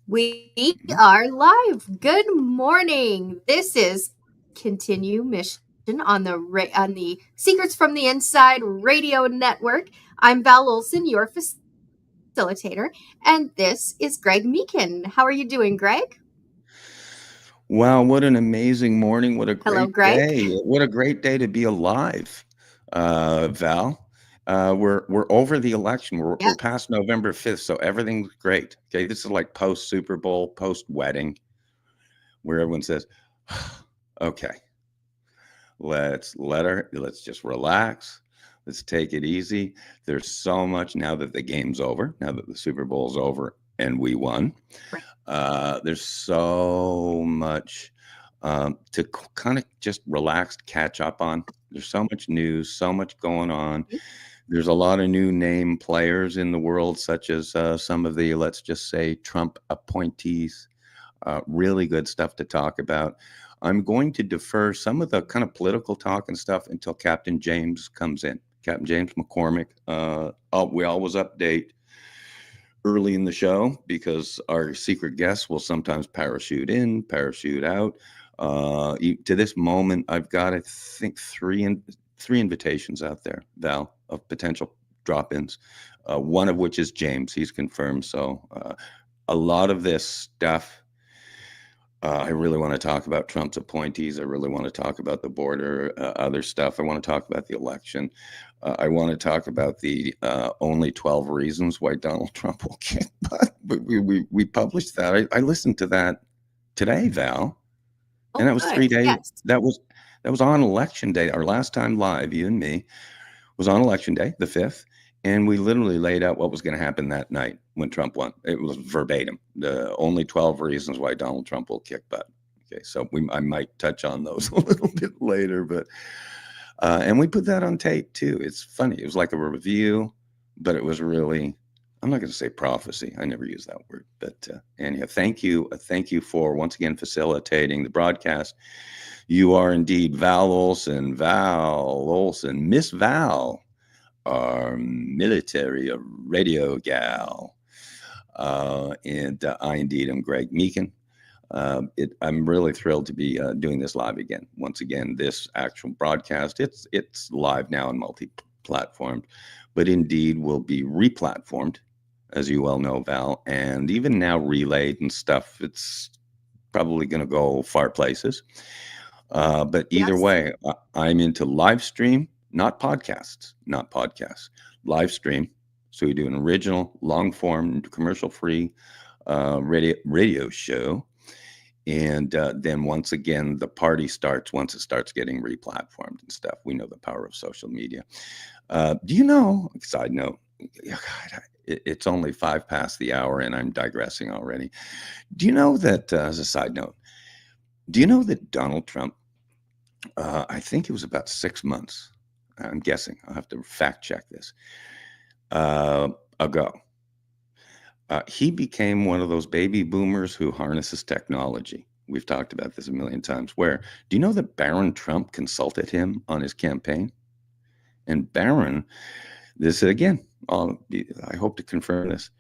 We are live. Good morning. This is Continue Mission on the Secrets from the Inside Radio Network. I'm Val Olson, your facilitator, and this is Greg Meekin. How are you doing, Greg? Wow, what an amazing morning. What a Hello, great Greg. day. What a great day to be alive, Val. We're over the election. We're Yes. past November 5th, so everything's great. Okay, this is like post Super Bowl, post wedding, where everyone says, "Okay, let's just relax. Let's take it easy." There's so much now that the game's over, now that the Super Bowl's over and we won. Right. There's so much to kind of just relax, catch up on. There's so much news, so much going on. There's a lot of new name players in the world, such as some of the, let's just say, Trump appointees. Really good stuff to talk about. I'm going to defer some of the kind of political talk and stuff until Captain James comes in. Captain James McCormick. We always update early in the show because our secret guests will sometimes parachute in, parachute out. To this moment, I've got, I think, three invitations out there, Val, of potential drop-ins. One of which is James. He's confirmed. So a lot of this stuff. I really want to talk about Trump's appointees. I really want to talk about the border, other stuff. I want to talk about the election. I want to talk about the only 12 reasons why Donald Trump will kick butt. But we published that. I listened to that today, Val, and Oh, that was good. 3 days. Yes. That was on election day. Our last time live, you and me, was on election day, the 5th. And we literally laid out what was going to happen that night when Trump won. It was verbatim. The only 12 reasons why Donald Trump will kick butt. Okay, so I might touch on those a little bit later, but and we put that on tape too. It's funny. It was like a review, but it was really, I'm not going to say prophecy. I never use that word, but anyhow, thank you for once again facilitating the broadcast. You are indeed Val Olson, Miss Val, our military radio gal. And I indeed am Greg Meekin. I'm really thrilled to be doing this live again. Once again, this actual broadcast, it's live now and multi-platformed, but indeed will be replatformed, as you well know, Val, and even now relayed and stuff. It's probably going to go far places. But either Yes. way, I'm into live stream, not podcasts, live stream. So we do an original, long form, commercial free radio show. And then once again, the party starts once it starts getting replatformed and stuff. We know the power of social media. Do you know, side note, God, it's only 5 past the hour and I'm digressing already. Do you know that, as a side note, do you know that Donald Trump, I think it was about 6 months, I'm guessing, I'll have to fact check this, uh, ago, he became one of those baby boomers who harnesses technology. We've talked about this a million times. Where do you know that Barron Trump consulted him on his campaign? And Barron, this again, I hope to confirm this.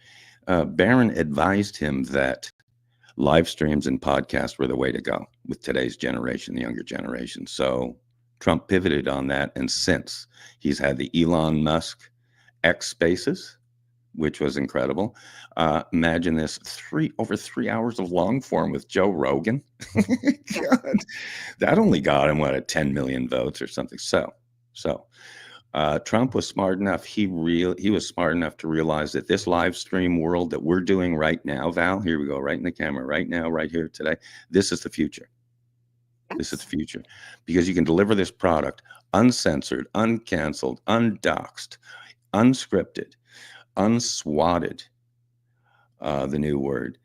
Barron advised him that live streams and podcasts were the way to go with today's generation, the younger generation. So Trump pivoted on that. And since he's had the Elon Musk X Spaces, which was incredible. Imagine this: over 3 hours of long form with Joe Rogan. Yes. God, that only got him at 10 million votes or something. So Trump was smart enough. He was smart enough to realize that this live stream world that we're doing right now, Val, here we go, right in the camera, right now, right here today. This is the future. This is the Yes. future because you can deliver this product uncensored, uncanceled, undoxed, unscripted, unswatted, the new word.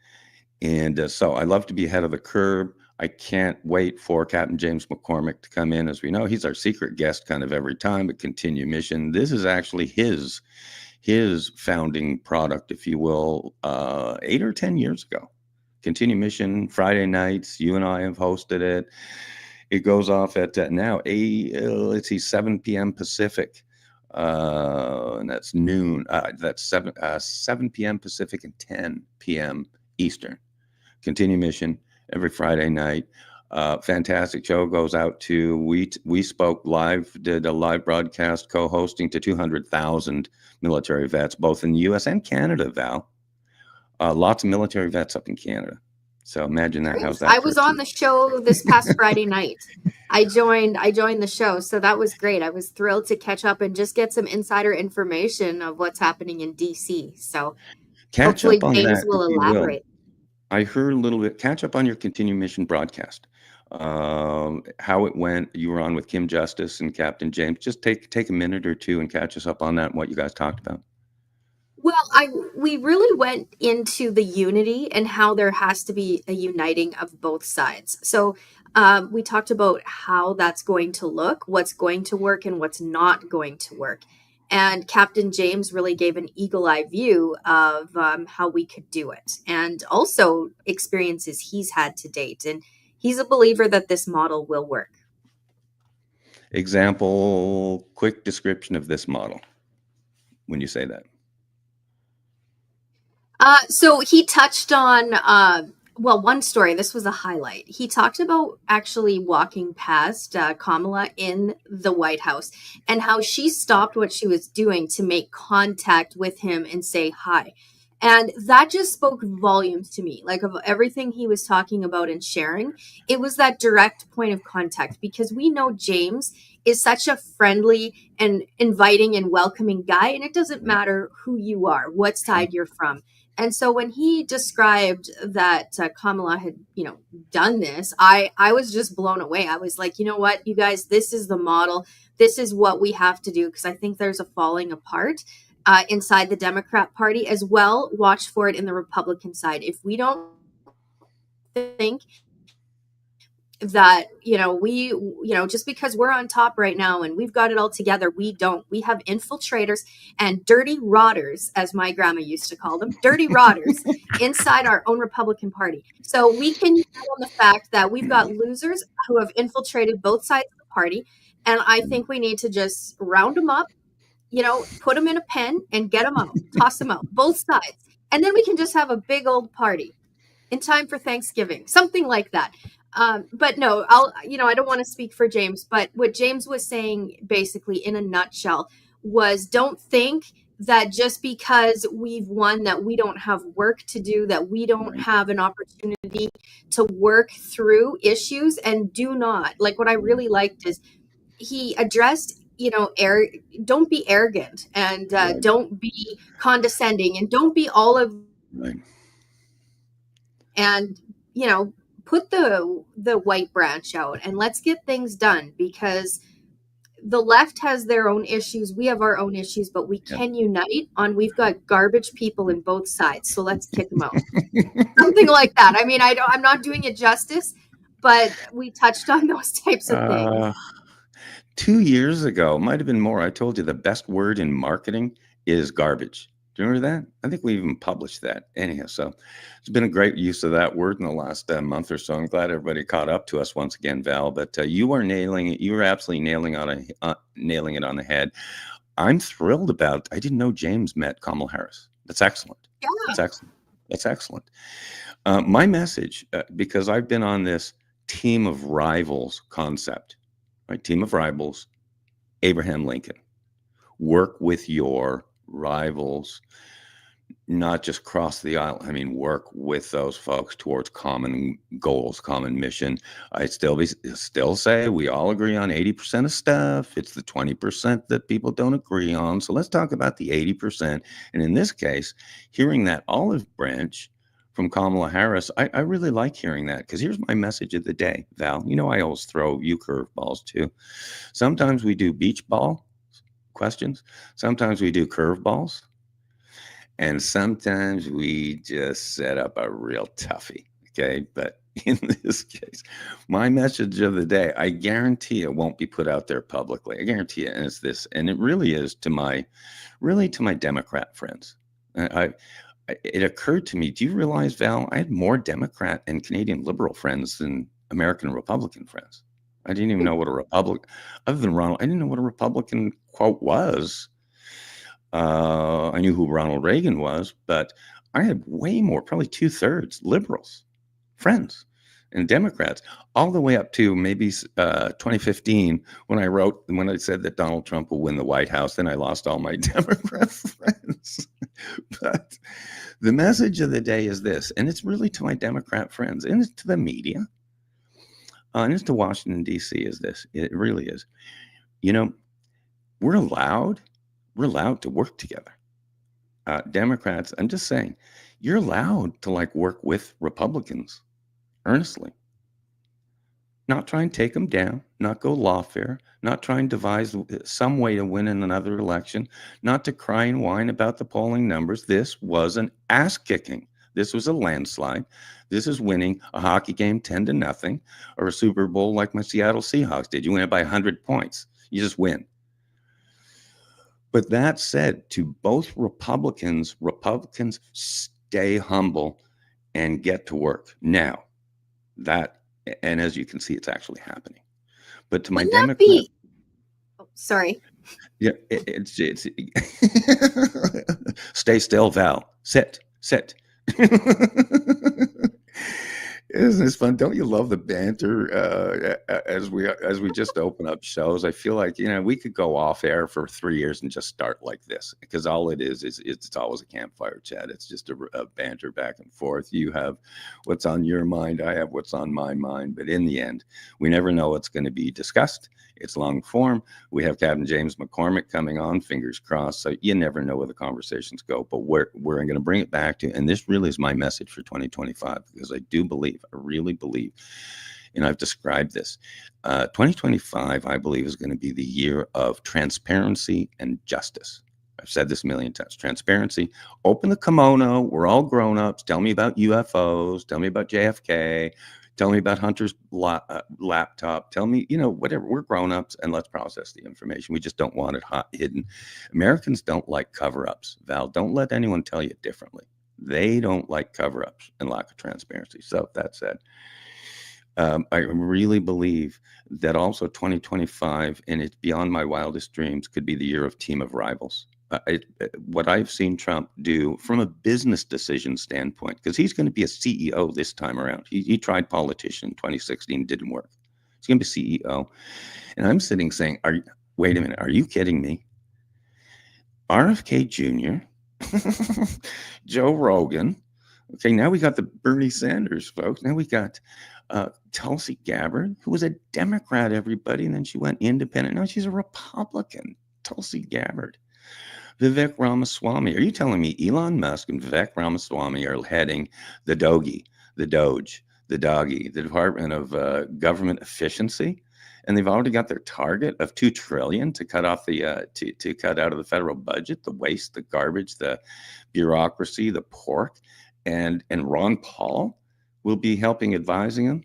And so I love to be ahead of the curve. I can't wait for Captain James McCormick to come in. As we know, he's our secret guest kind of every time, but Continue Mission. This is actually his founding product, if you will, 8 or 10 years ago. Continue Mission, Friday nights. You and I have hosted it. It goes off at now, let's see, 7 p.m. Pacific. And that's noon. That's 7 p.m. Pacific and 10 p.m. Eastern. Continue Mission every Friday night. Fantastic show. Goes out to we spoke live, did a live broadcast co-hosting to 200,000 military vets, both in the U.S. and Canada. Val, lots of military vets up in Canada. So imagine that. Great. How's that? I was on the show this past Friday night. I joined the show, so that was great. I was thrilled to catch up and just get some insider information of what's happening in DC. So Catch hopefully up on James that will if you will. elaborate. I heard a little bit. Catch up on your Continue Mission broadcast. How it went. You were on with Kim Justice and Captain James. Just take a minute or two and catch us up on that and what you guys talked about. Well, we really went into the unity and how there has to be a uniting of both sides. So we talked about how that's going to look, what's going to work, and what's not going to work. And Captain James really gave an eagle eye view of how we could do it, and also experiences he's had to date. And he's a believer that this model will work. Example, quick description of this model when you say that. So he touched on, one story. This was a highlight. He talked about actually walking past Kamala in the White House and how she stopped what she was doing to make contact with him and say hi. And that just spoke volumes to me, like of everything he was talking about and sharing. It was that direct point of contact, because we know James is such a friendly and inviting and welcoming guy. And it doesn't matter who you are, what side you're from. And so when he described that Kamala had, done this, I was just blown away. I was like, you know what, you guys, this is the model. This is what we have to do, because I think there's a falling apart inside the Democrat Party as well. Watch for it in the Republican side. If we don't think that, we, just because we're on top right now and we've got it all together, we don't. We have infiltrators and dirty rotters, as my grandma used to call them, dirty rotters inside our own Republican Party. So we can use on the fact that we've got losers who have infiltrated both sides of the party. And I think we need to just round them up, put them in a pen and get them out, toss them out, both sides. And then we can just have a big old party in time for Thanksgiving, something like that. But no, I don't want to speak for James, but what James was saying basically in a nutshell was, don't think that just because we've won that we don't have work to do, that we don't have an opportunity to work through issues. And do not, like, what I really liked is he addressed, don't be arrogant and don't be condescending and don't be all of, and, put the white branch out and let's get things done, because the left has their own issues. We have our own issues, but we can unite on, we've got garbage people in both sides. So let's kick them out. Something like that. I mean, I'm not doing it justice, but we touched on those types of things. 2 years ago, might have been more, I told you the best word in marketing is garbage. Do you remember that? I think we even published that. Anyhow, so it's been a great use of that word in the last month or so. I'm glad everybody caught up to us once again, Val. But you are nailing it. You were absolutely nailing it on the head. I'm thrilled about. I didn't know James met Kamala Harris. That's excellent. Yeah. That's excellent. That's excellent. My message, because I've been on this team of rivals concept, right? Team of rivals, Abraham Lincoln. Work with your rivals, not just cross the aisle. I mean, work with those folks towards common goals, common mission. I still say we all agree on 80% of stuff. It's the 20% that people don't agree on. So let's talk about the 80%. And in this case, hearing that olive branch from Kamala Harris, I really like hearing that, because here's my message of the day, Val. I always throw you curveballs too. Sometimes we do beach ball questions. Sometimes we do curveballs. And sometimes we just set up a real toughie. Okay. But in this case, my message of the day, I guarantee it won't be put out there publicly. I guarantee it. And it's this, and it really is to my Democrat friends. It occurred to me, do you realize, Val, I had more Democrat and Canadian liberal friends than American Republican friends. I didn't even know what a Republican, other than Ronald, I didn't know what a Republican quote was. I knew who Ronald Reagan was, but I had way more, probably 2/3 liberals friends and Democrats, all the way up to maybe 2015 when I said that Donald Trump will win the White House. Then I lost all my Democrat friends. But the message of the day is this, and it's really to my Democrat friends, and it's to the media, and it's to Washington, D.C. is this. It really is. You know, we're allowed to work together. Democrats, I'm just saying, you're allowed to work with Republicans earnestly. Not try and take them down, not go lawfare, not try and devise some way to win in another election, not to cry and whine about the polling numbers. This was an ass kicking. This was a landslide. This is winning a hockey game 10-0 or a Super Bowl like my Seattle Seahawks did. You win it by 100 points. You just win. But that said, to both Republicans stay humble and get to work. Now, and as you can see, it's actually happening. But to my Democrat, sorry. Yeah, it's stay still, Val. Sit. Isn't this fun? Don't you love the banter as we just open up shows? I feel like we could go off air for 3 years and just start like this, because all it is it's always a campfire chat. It's just a banter back and forth. You have what's on your mind, I have what's on my mind, but in the end, we never know what's going to be discussed. It's long form. We have Captain James McCormick coming on, fingers crossed. So you never know where the conversations go, but we're going to bring it back to, and this really is my message for 2025, because I really believe, and I've described this, 2025, I believe, is going to be the year of transparency and justice. I've said this a million times. Transparency, open the kimono. We're all grown-ups. Tell me about UFOs. Tell me about JFK. Tell me about Hunter's laptop. Tell me, whatever. We're grown-ups, and let's process the information. We just don't want it hidden. Americans don't like cover-ups. Val, don't let anyone tell you differently. They don't like cover-ups and lack of transparency. So that said, I really believe that also 2025, and it's beyond my wildest dreams, could be the year of team of rivals. What I've seen Trump do from a business decision standpoint, because he's going to be a CEO this time around. He tried politician in 2016, didn't work. He's going to be CEO. And I'm sitting saying, wait a minute, are you kidding me? RFK Jr., Joe Rogan. Okay, now we got the Bernie Sanders folks. Now we got Tulsi Gabbard, who was a Democrat, everybody, and then she went independent. Now she's a Republican. Tulsi Gabbard. Vivek Ramaswamy. Are you telling me Elon Musk and Vivek Ramaswamy are heading the DOGE, the Department of Government Efficiency? And they've already got their target of $2 trillion to cut off the to cut out of the federal budget, the waste, the garbage, the bureaucracy, the pork, and Ron Paul will be helping advising them.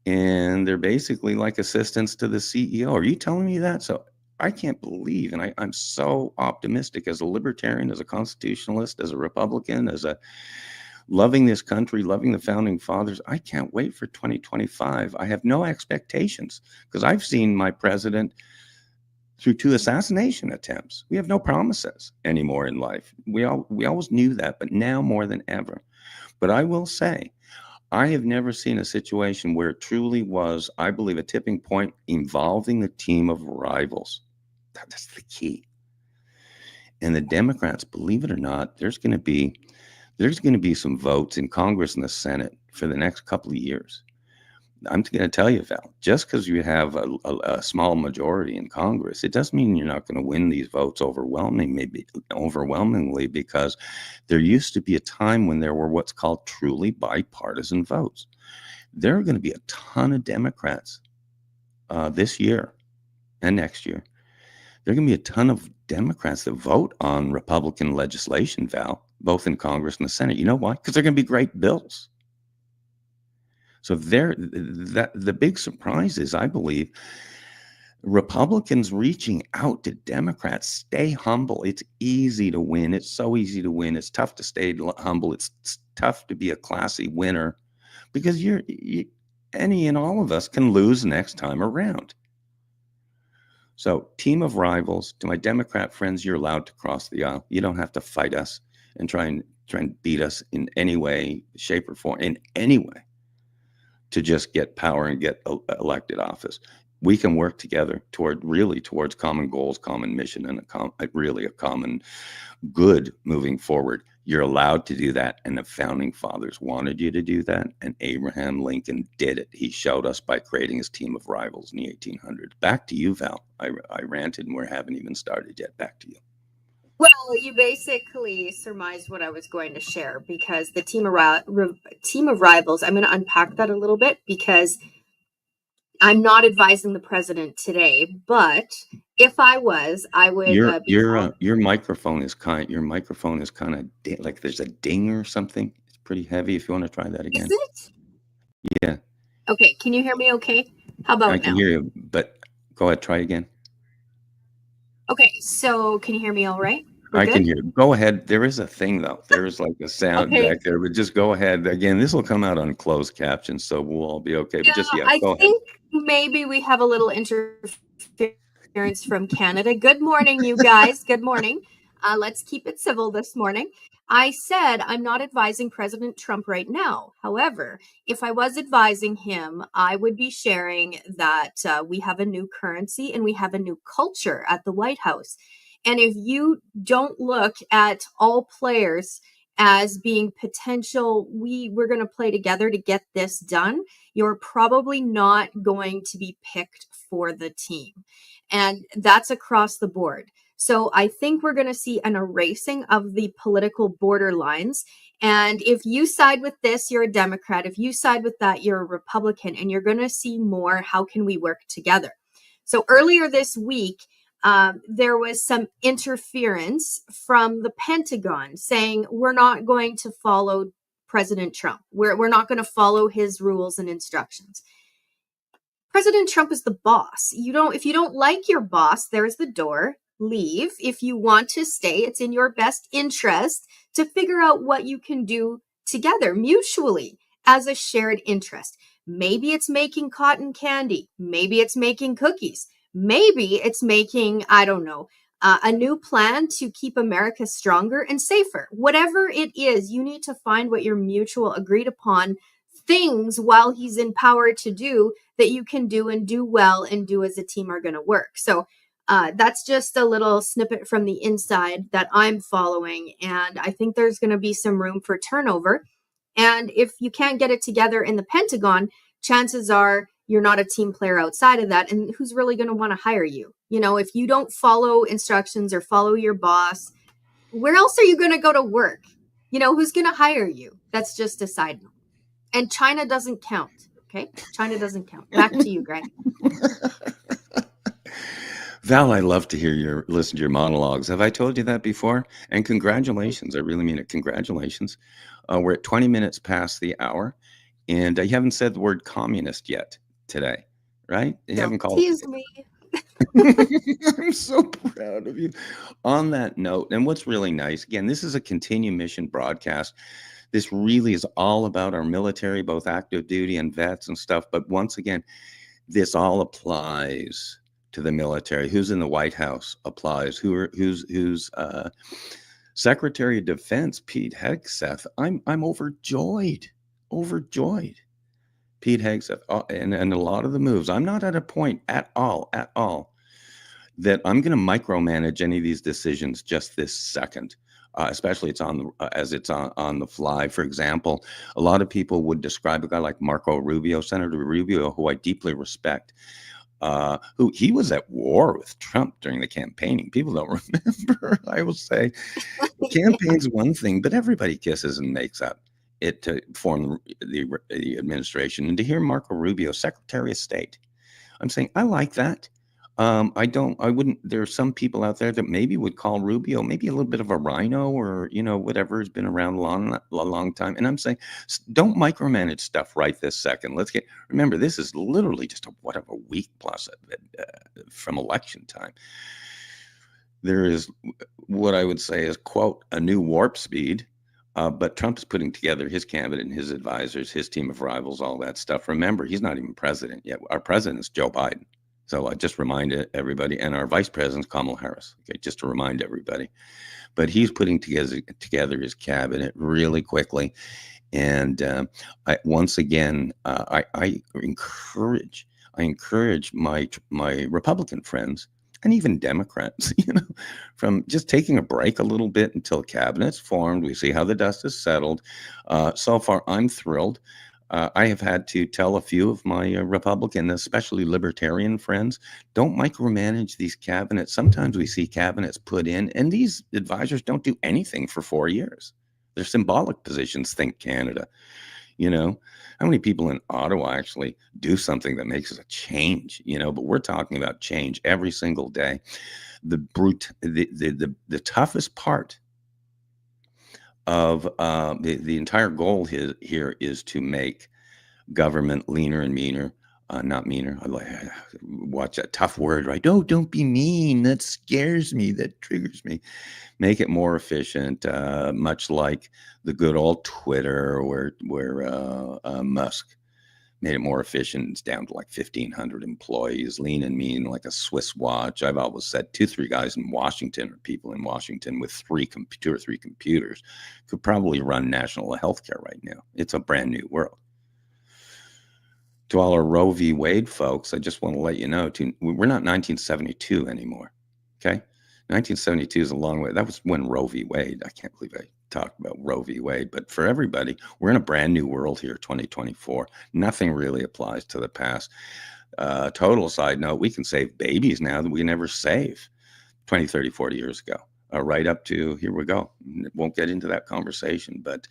And they're basically like assistants to the CEO. Are you telling me that? So I can't believe, and I'm so optimistic as a libertarian, as a constitutionalist, as a Republican, as a loving this country, loving the founding fathers. I can't wait for 2025. I have no expectations, because I've seen my president through 2 assassination attempts. We have no promises anymore in life. We always knew that, but now more than ever. But I will say, I have never seen a situation where it truly was, I believe, a tipping point involving the team of rivals. That's the key. And the Democrats, believe it or not, there's going to be some votes in Congress and the Senate for the next couple of years. I'm going to tell you, Val, just because you have a small majority in Congress, it doesn't mean you're not going to win these votes overwhelmingly, because there used to be a time when there were what's called truly bipartisan votes. There are going to be a ton of Democrats this year and next year. There are going to be a ton of Democrats that vote on Republican legislation, Val, both in Congress and the Senate. You know why? Because they're going to be great bills. So the big surprise is, I believe, Republicans reaching out to Democrats. Stay humble. It's easy to win. It's so easy to win. It's tough to stay humble. It's tough to be a classy winner, because any and all of us can lose next time around. So, team of rivals, to my Democrat friends, you're allowed to cross the aisle. You don't have to fight us and try and trying to beat us in any way, shape, or form, in any way, to just get power and get elected office. We can work together towards common goals, common mission, and really a common good moving forward. You're allowed to do that, and the founding fathers wanted you to do that, and Abraham Lincoln did it. He showed us by creating his team of rivals in the 1800s. Back to you, Val. I ranted, and we haven't even started yet. Back to you. Well, you basically surmised what I was going to share, because the team of rivals, I'm going to unpack that a little bit, because I'm not advising the president today, but if I was, I would Your microphone is kind of like there's a ding or something. It's pretty heavy. If you want to try that again. Is it? Yeah. Okay. Can you hear me okay? How about now? I can hear you, but go ahead, try again. Okay, so can you hear me all right? I can hear you. Go ahead. There is a thing though. There is like a sound back there, but just go ahead. Again, this will come out on closed captions, so we'll all be okay. But I think maybe we have a little interference from Canada. Good morning, you guys. Good morning. Let's keep it civil this morning. I said I'm not advising President Trump right now. However, if I was advising him, I would be sharing that we have a new currency and we have a new culture at the White House. And if you don't look at all players as being potential, we're going to play together to get this done, you're probably not going to be picked for the team. And that's across the board. So I think we're going to see an erasing of the political borderlines. And if you side with this, you're a Democrat. If you side with that, you're a Republican. And you're going to see more, how can we work together? So earlier this week, there was some interference from the Pentagon saying we're not going to follow President Trump. We're not going to follow his rules and instructions. President Trump is the boss. If you don't like your boss, there's the door. Leave. If you want to stay, it's in your best interest to figure out what you can do together mutually as a shared interest. Maybe it's making cotton candy. Maybe it's making cookies. Maybe it's making, I don't know, a new plan to keep America stronger and safer. Whatever it is, you need to find what your mutual agreed upon things while he's in power to do that you can do and do well and do as a team are going to work. So that's just a little snippet from the inside that I'm following. And I think there's going to be some room for turnover. And if you can't get it together in the Pentagon, chances are you're not a team player outside of that. And who's really going to want to hire you? If you don't follow instructions or follow your boss, where else are you going to go to work? Who's going to hire you? That's just a side note. And China doesn't count. Okay. China doesn't count. Back to you, Greg. Val, I love to listen to your monologues. Have I told you that before? And congratulations. I really mean it. Congratulations. We're at 20 minutes past the hour, and you haven't said the word communist yet today, right? You haven't called tease me. I'm so proud of you. On that note, and what's really nice, again, this is a Continue Mission broadcast. This really is all about our military, both active duty and vets and stuff. But once again, this all applies to the military. Who's in the White House applies. Who's Secretary of Defense Pete Hegseth. I'm overjoyed. Pete Hegseth, and a lot of the moves. I'm not at a point at all that I'm going to micromanage any of these decisions just this second. Especially it's on the fly. For example, a lot of people would describe a guy like Marco Rubio, Senator Rubio, who I deeply respect. Who he was at war with Trump during the campaigning. People don't remember. I will say, campaign's one thing, but everybody kisses and makes up it to form the administration. And to hear Marco Rubio, Secretary of State, I'm saying I like that. I wouldn't. There are some people out there that maybe would call Rubio maybe a little bit of a rhino, or whatever, has been around a long time. And I'm saying, don't micromanage stuff right this second. Remember, this is literally just a week plus from election time. There is what I would say is, quote, a new warp speed. But Trump is putting together his cabinet and his advisors, his team of rivals, all that stuff. Remember, he's not even president yet. Our president is Joe Biden. So I just remind everybody, and our vice president, Kamala Harris, okay, just to remind everybody. But he's putting together his cabinet really quickly. And once again, I encourage my Republican friends and even Democrats, from just taking a break a little bit until cabinet's formed. We see how the dust has settled. So far, I'm thrilled. I have had to tell a few of my Republican, especially libertarian friends, don't micromanage these cabinets. Sometimes we see cabinets put in, and these advisors don't do anything for 4 years. They're symbolic positions. Think Canada. How many people in Ottawa actually do something that makes a change? But we're talking about change every single day. The toughest part of the entire goal here is to make government leaner and meaner, not meaner. Watch that tough word, right? Oh, don't be mean. That scares me. That triggers me. Make it more efficient, much like the good old Twitter, where Musk made it more efficient. It's down to like 1,500 employees, lean and mean like a Swiss watch. I've always said 2-3 guys in Washington, or people in Washington with 2 or 3 computers, could probably run national healthcare right now. It's a brand new world. To all our Roe v. Wade folks, I just want to let you know, we're not 1972 anymore. Okay. 1972 is a long way. That was when Roe v. Wade. I can't believe I talked about Roe v. Wade. But for everybody, we're in a brand new world here, 2024. Nothing really applies to the past. Total side note, we can save babies now that we never save 20, 30, 40 years ago. Right up to, here we go. Won't get into that conversation, but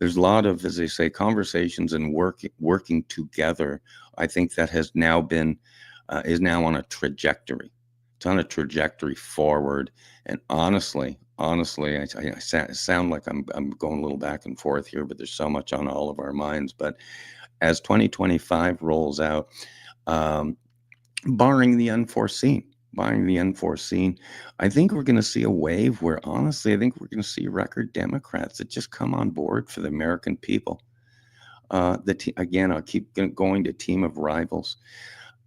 there's a lot of, as they say, conversations and working together. I think that has now been, is now on a trajectory. It's on a trajectory forward. And honestly, I sound like I'm going a little back and forth here, but there's so much on all of our minds. But as 2025 rolls out, barring the unforeseen, I think we're going to see a wave where, honestly, I think we're going to see record Democrats that just come on board for the American people. Again, I'll keep going to team of rivals.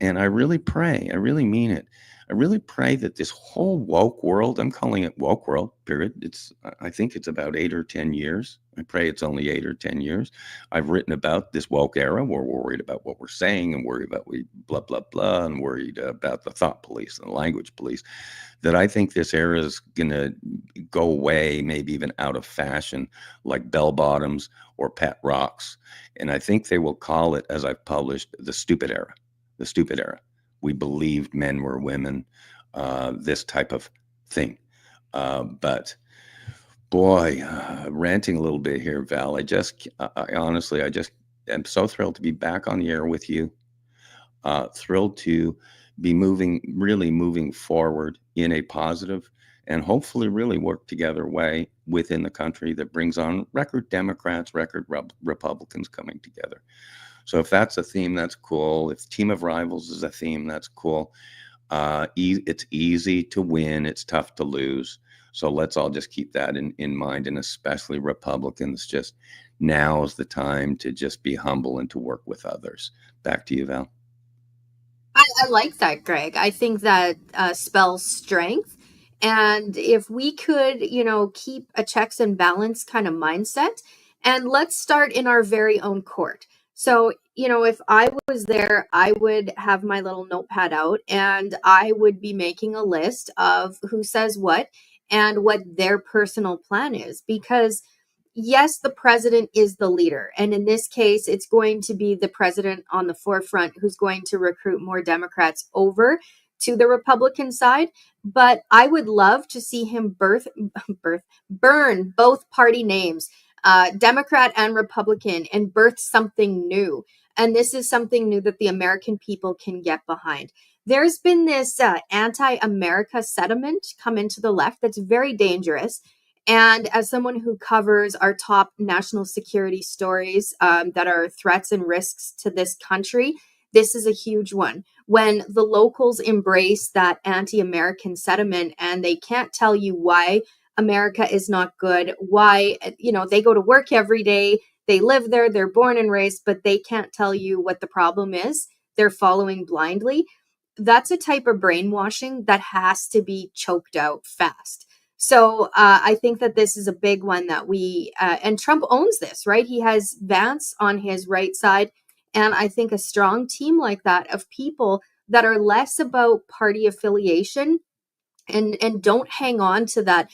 And I really pray, I really mean it. I really pray that this whole woke world, I'm calling it woke world, period. I think it's about 8 or 10 years. I pray it's only 8 or 10 years. I've written about this woke era where we're worried about what we're saying and worried about blah, blah, blah, and worried about the thought police and the language police. That I think this era is going to go away, maybe even out of fashion, like bell bottoms or pet rocks. And I think they will call it, as I've published, the stupid era. The stupid era. We believed men were women, this type of thing. But boy, ranting a little bit here, Val. I honestly am so thrilled to be back on the air with you. Thrilled to be really moving forward in a positive and hopefully really work together way within the country that brings on record Democrats, record Republicans coming together. So if that's a theme, that's cool. If team of rivals is a theme, that's cool. It's easy to win. It's tough to lose. So let's all just keep that in mind, and especially Republicans, just now is the time to just be humble and to work with others. Back to you, Val. I like that, Greg. I think that spells strength. And if we could, keep a checks and balance kind of mindset, and let's start in our very own court. So, if I was there, I would have my little notepad out and I would be making a list of who says what and what their personal plan is. Because, yes, the president is the leader. And in this case, it's going to be the president on the forefront who's going to recruit more Democrats over to the Republican side. But I would love to see him burn both party names, Democrat and Republican, and birth something new. And this is something new that the American people can get behind. There's been this anti-America sentiment come into the left that's very dangerous. And as someone who covers our top national security stories that are threats and risks to this country, this is a huge one. When the locals embrace that anti-American sentiment and they can't tell you why America is not good, why, they go to work every day, they live there, they're born and raised, but they can't tell you what the problem is. They're following blindly. that's a type of brainwashing that has to be choked out fast. So I think that this is a big one that and Trump owns this, right? He has Vance on his right side. And I think a strong team like that of people that are less about party affiliation and don't hang on to that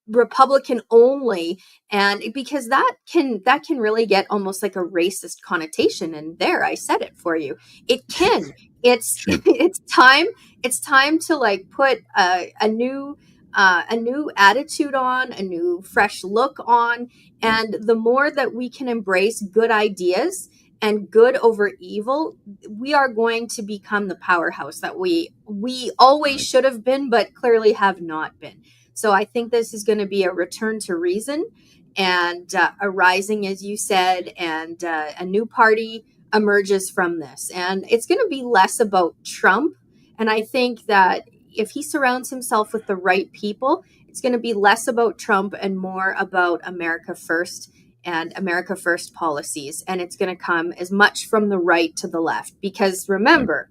Republican only, and because that can really get almost like a racist connotation. And there, I said it for you. It can. It's Sure. it's time to like put a new attitude on, a new fresh look on, and the more that we can embrace good ideas and good over evil, we are going to become the powerhouse that we always Right. should have been, but clearly have not been. So I think this is going to be a return to reason and a rising, as you said, and a new party emerges from this. And it's going to be less about Trump. And I think that if he surrounds himself with the right people, it's going to be less about Trump and more about America First and America First policies. And it's going to come as much from the right to the left. Because Right. remember,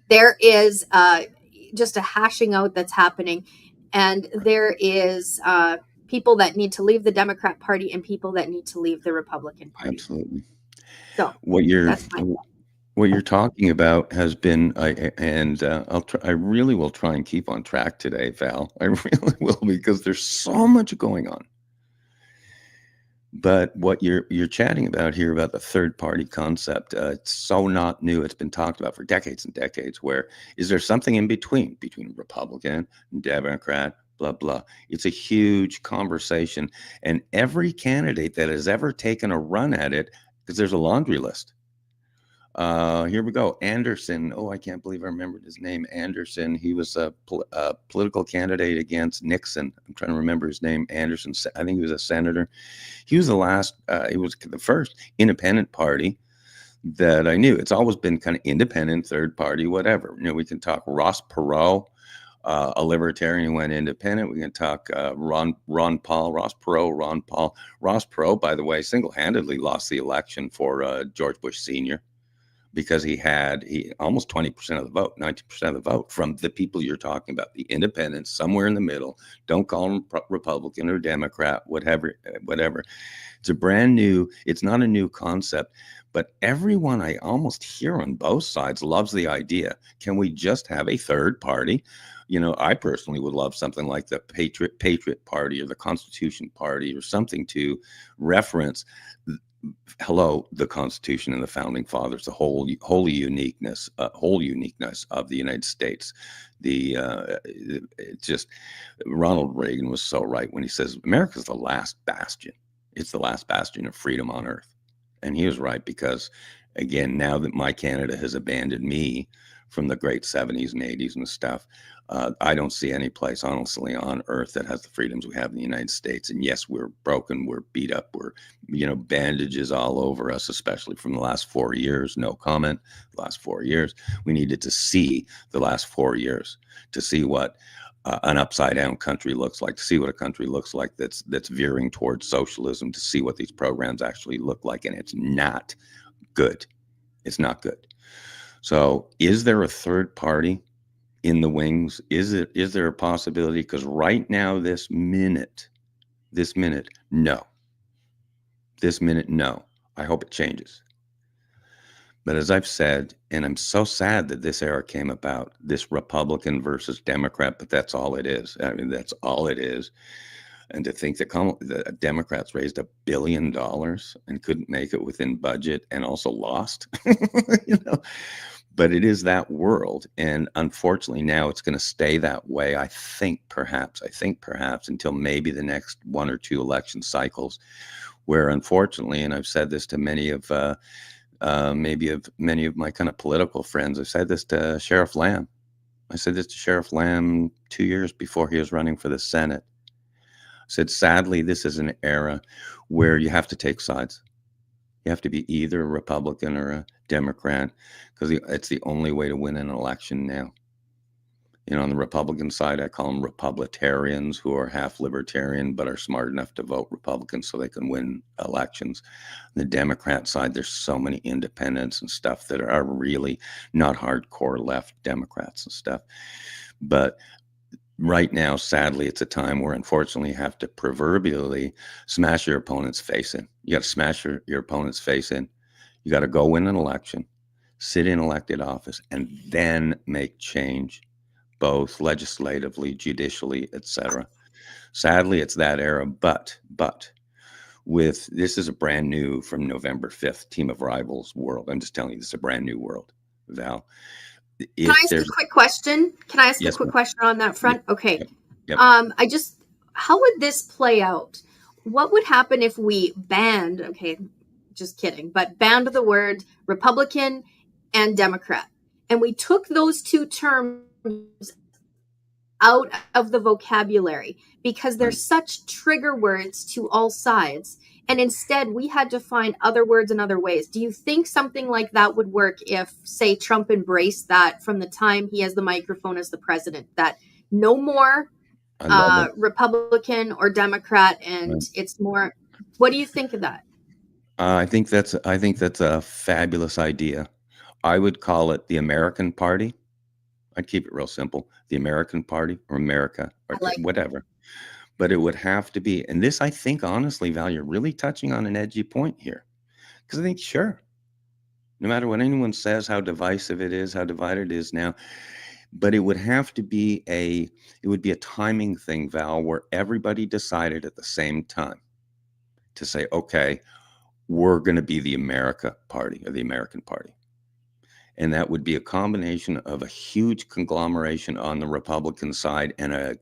there is just a hashing out that's happening, and there is people that need to leave the Democrat Party and people that need to leave the Republican Party. Absolutely. So What you're that's my thought. what you're talking about has been, I really will try and keep on track today, Val. I really will, because there's so much going on. But what you're chatting about here about the third party concept, it's so not new. It's been talked about for decades and decades. Where is there something in between Republican and Democrat, blah blah? It's a huge conversation, and every candidate that has ever taken a run at it, because there's a laundry list. Here we go. Anderson. Oh, I can't believe I remembered his name. Anderson. He was a political candidate against Nixon. I'm trying to remember his name. Anderson. I think he was a senator. He was the last. He was the first independent party that I knew. It's always been kind of independent, third party, whatever. We can talk Ross Perot, a libertarian who went independent. We can talk Ron Paul, Ross Perot, Ron Paul. Ross Perot, by the way, single-handedly lost the election for George Bush Sr. because he almost 20% of the vote, 90% of the vote from the people you're talking about, the independents, somewhere in the middle. Don't call them Republican or Democrat, whatever. It's it's not a new concept, but everyone I almost hear on both sides loves the idea. Can we just have a third party? I personally would love something like the Patriot Party or the Constitution Party or something to reference the Constitution and the Founding Fathers, the whole uniqueness of the United States. It's just Ronald Reagan was so right when he says America's the last bastion. It's the last bastion of freedom on earth, and he was right because, again, now that my Canada has abandoned me from the great 70s and 80s and stuff, I don't see any place, honestly, on earth that has the freedoms we have in the United States. And yes, we're broken, we're beat up, we're, bandages all over us, especially from the last 4 years. No comment. The last 4 years, we needed to see the last 4 years to see what an upside down country looks like, to see what a country looks like that's veering towards socialism, to see what these programs actually look like. And it's not good. It's not good. So is there a third party in the wings? Is there a possibility? Because right now, this minute, no. This minute, no. I hope it changes. But as I've said, and I'm so sad that this era came about, this Republican versus Democrat, but that's all it is. I mean, that's all it is. And to think that the Democrats raised $1 billion and couldn't make it within budget and also lost, But it is that world. And unfortunately, now it's going to stay that way. I think perhaps until maybe the next one or two election cycles, where unfortunately, and I've said this to many of my kind of political friends. I said this to Sheriff Lamb. 2 years before he was running for the Senate. I said, sadly, this is an era where you have to take sides. You have to be either a Republican or a Democrat because it's the only way to win an election now. On the Republican side, I call them Republitarians, who are half libertarian but are smart enough to vote Republican so they can win elections. On the Democrat side, there's so many independents and stuff that are really not hardcore left Democrats and stuff. But right now, sadly, it's a time where unfortunately you have to proverbially smash your opponent's face in. You got to smash your opponent's face in. You got to go win an election, sit in elected office, and then make change, both legislatively, judicially, etc. Sadly, it's that era, but with this is a brand new from November 5th Team of Rivals world. I'm just telling you, this is a brand new world, Val. Can I ask a quick question? Yes, ma'am. Question on that front? Okay. Yep. How would this play out? What would happen if we banned, okay, just kidding, but banned the word Republican and Democrat, and we took those two terms out of the vocabulary because they're such trigger words to all sides, and instead we had to find other words in other ways? Do you think something like that would work if, say, Trump embraced that from the time he has the microphone as the president, that no more Republican or Democrat, and it's more, what do you think of that? I think that's a fabulous idea. I would call it the American Party. I'd keep it real simple. The American Party, or America, or whatever. But it would have to be, and this, I think, honestly, Val, you're really touching on an edgy point here. Because I think, sure, no matter what anyone says, how divisive it is, how divided it is now, but it would have to be a timing thing, Val, where everybody decided at the same time to say, okay, we're going to be the America Party, or the American Party. And that would be a combination of a huge conglomeration on the Republican side and a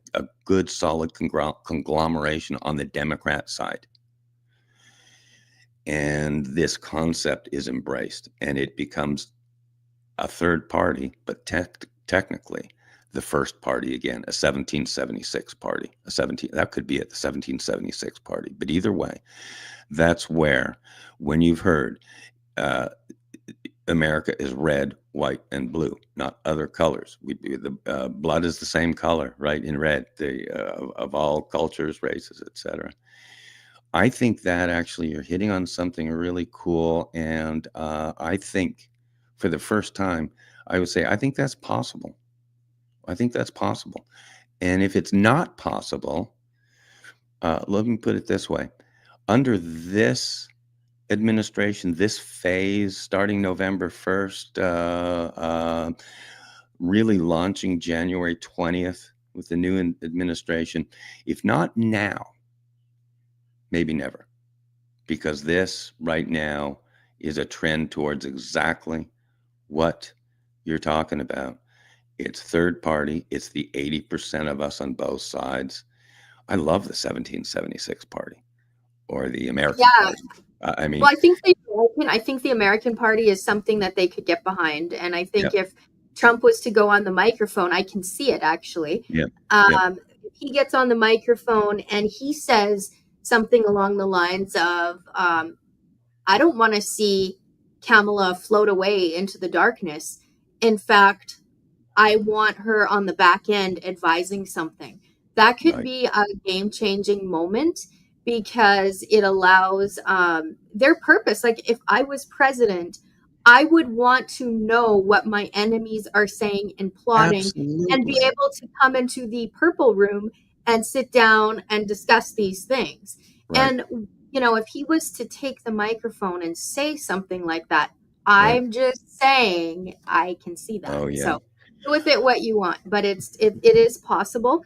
good, solid conglomeration on the Democrat side. And this concept is embraced, and it becomes a third party, but technically the first party again, a 1776 party. That could be it, the 1776 party. But either way, that's where, when you've heard America is red, white, and blue, not other colors. The blood is the same color, right? In red, of all cultures, races, etc. I think that actually you're hitting on something really cool, and I think for the first time, I would say I think that's possible. I think that's possible, and if it's not possible, let me put it this way: under this administration, this phase, starting November 1st, really launching January 20th with the new administration, if not now, maybe never, because this right now is a trend towards exactly what you're talking about. It's third party. It's the 80% of us on both sides. I love the 1776 party, or the American Party. I think the American Party is something that they could get behind, and I think if Trump was to go on the microphone, I can see it actually. If he gets on the microphone and he says something along the lines of, "I don't want to see Kamala float away into the darkness. In fact, I want her on the back end advising something." That could be a game-changing moment, because it allows their purpose. Like, if I was president, I would want to know what my enemies are saying and plotting. Absolutely. And be able to come into the purple room and sit down and discuss these things. And, if he was to take the microphone and say something like that, I'm just saying, I can see that. Oh, yeah. So do with it what you want, but it is possible.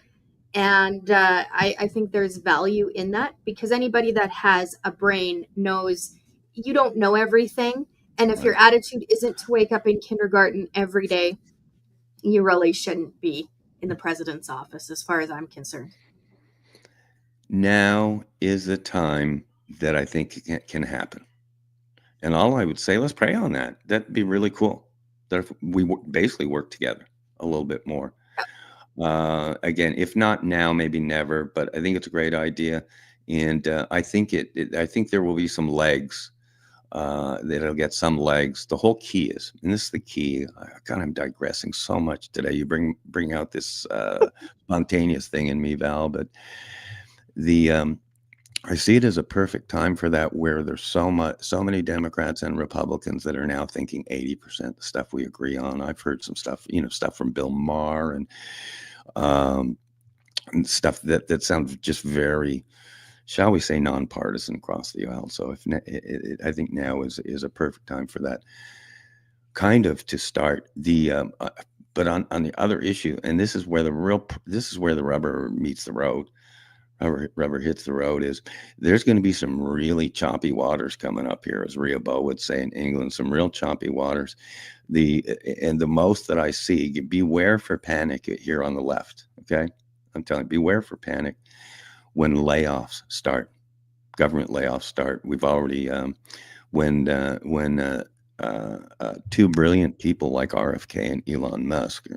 And I think there's value in that, because anybody that has a brain knows you don't know everything. And if your attitude isn't to wake up in kindergarten every day, you really shouldn't be in the president's office, as far as I'm concerned. Now is the time that I think can happen. And all I would say, let's pray on that. That'd be really cool. That if we basically work together a little bit more. Again, if not now, maybe never, but I think it's a great idea. And I think there will be some legs that it'll get some legs. The whole key is, and this is the key. God, I'm digressing so much today. You bring out this spontaneous thing in me, Val, but the I see it as a perfect time for that, where there's so many Democrats and Republicans that are now thinking 80% the stuff we agree on. I've heard some stuff, stuff from Bill Maher and stuff that sounds just very, shall we say, nonpartisan across the aisle. So I think now is a perfect time for that kind of to start. But on the other issue, and this is where the rubber meets the road. Rubber hits the road, is there's going to be some really choppy waters coming up here, as Ria Bo would say in England, some real choppy waters. And the most that I see, beware for panic here on the left. Okay. I'm telling you, beware for panic when layoffs start, government layoffs start. We've already, when two brilliant people like RFK and Elon Musk,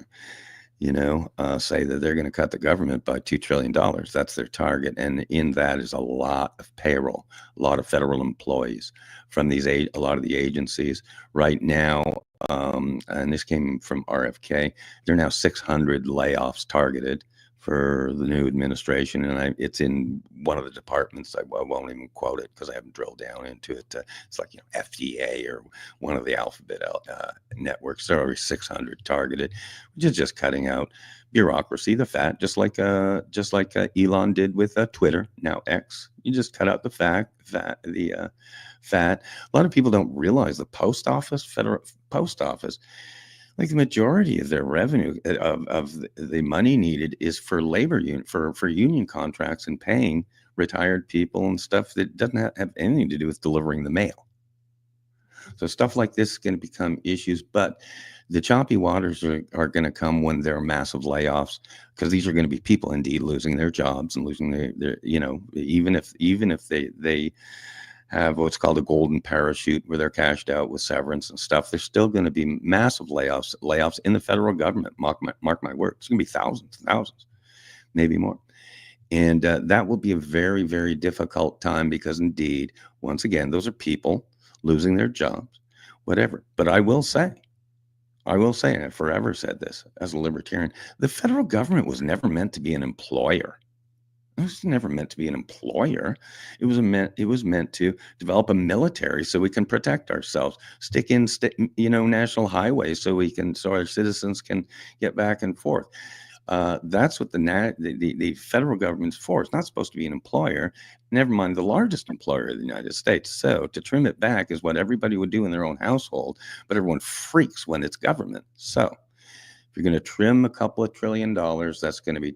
say that they're going to cut the government by $2 trillion. That's their target. And in that is a lot of payroll, a lot of federal employees from a lot of the agencies right now. And this came from RFK. There are now 600 layoffs targeted for the new administration, and it's in one of the departments. I won't even quote it because I haven't drilled down into it. It's like FDA or one of the alphabet networks. There are 600 targeted, which is just cutting out bureaucracy, the fat, just like Elon did with Twitter, now X. You just cut out the fat. A lot of people don't realize the federal post office. Like the majority of their revenue of the money needed is for for union contracts and paying retired people and stuff that doesn't have anything to do with delivering the mail. So stuff like this is going to become issues, but the choppy waters are going to come when there are massive layoffs, because these are going to be people indeed losing their jobs and losing their even if they have what's called a golden parachute where they're cashed out with severance and stuff, there's still going to be massive layoffs in the federal government. Mark my word. It's going to be thousands, maybe more. And that will be a very, very difficult time, because indeed, once again, those are people losing their jobs, whatever. But I will say, and I've forever said this as a libertarian, the federal government was never meant to be an employer. It was never meant to be an employer. It was meant to develop a military so we can protect ourselves, stick in national highways so our citizens can get back and forth. That's what the federal government's for. It's not supposed to be an employer, never mind the largest employer of the United States. So to trim it back is what everybody would do in their own household, but everyone freaks when it's government. So if you're going to trim a couple of $1 trillion, that's going to be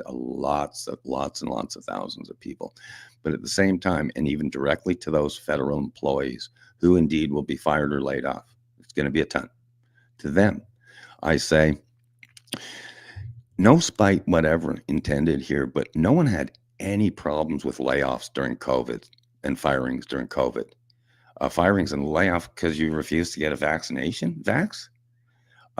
lots and lots of thousands of people. But at the same time, and even directly to those federal employees who indeed will be fired or laid off, it's going to be a ton. To them, I say, no spite whatever intended here, but no one had any problems with layoffs during COVID and firings during COVID. Firings and layoff because you refused to get a vaccination,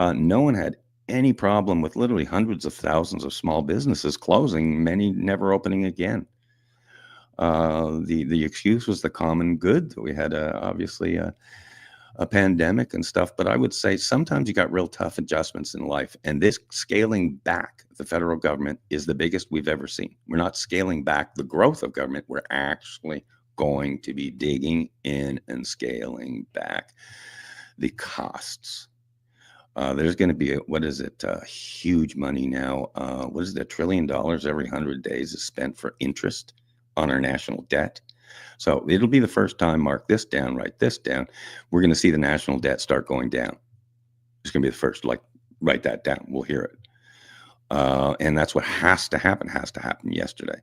no one had any problem with literally hundreds of thousands of small businesses closing, many never opening again. The excuse was the common good. We had obviously a pandemic and stuff, but I would say sometimes you got real tough adjustments in life, and this scaling back the federal government is the biggest we've ever seen. We're not scaling back the growth of government. We're actually going to be digging in and scaling back the costs. There's going to be huge money now. What is it? $1 trillion every 100 days is spent for interest on our national debt. So it'll be the first time, mark this down, write this down, we're going to see the national debt start going down. It's going to be the first, write that down. We'll hear it. And that's what has to happen yesterday.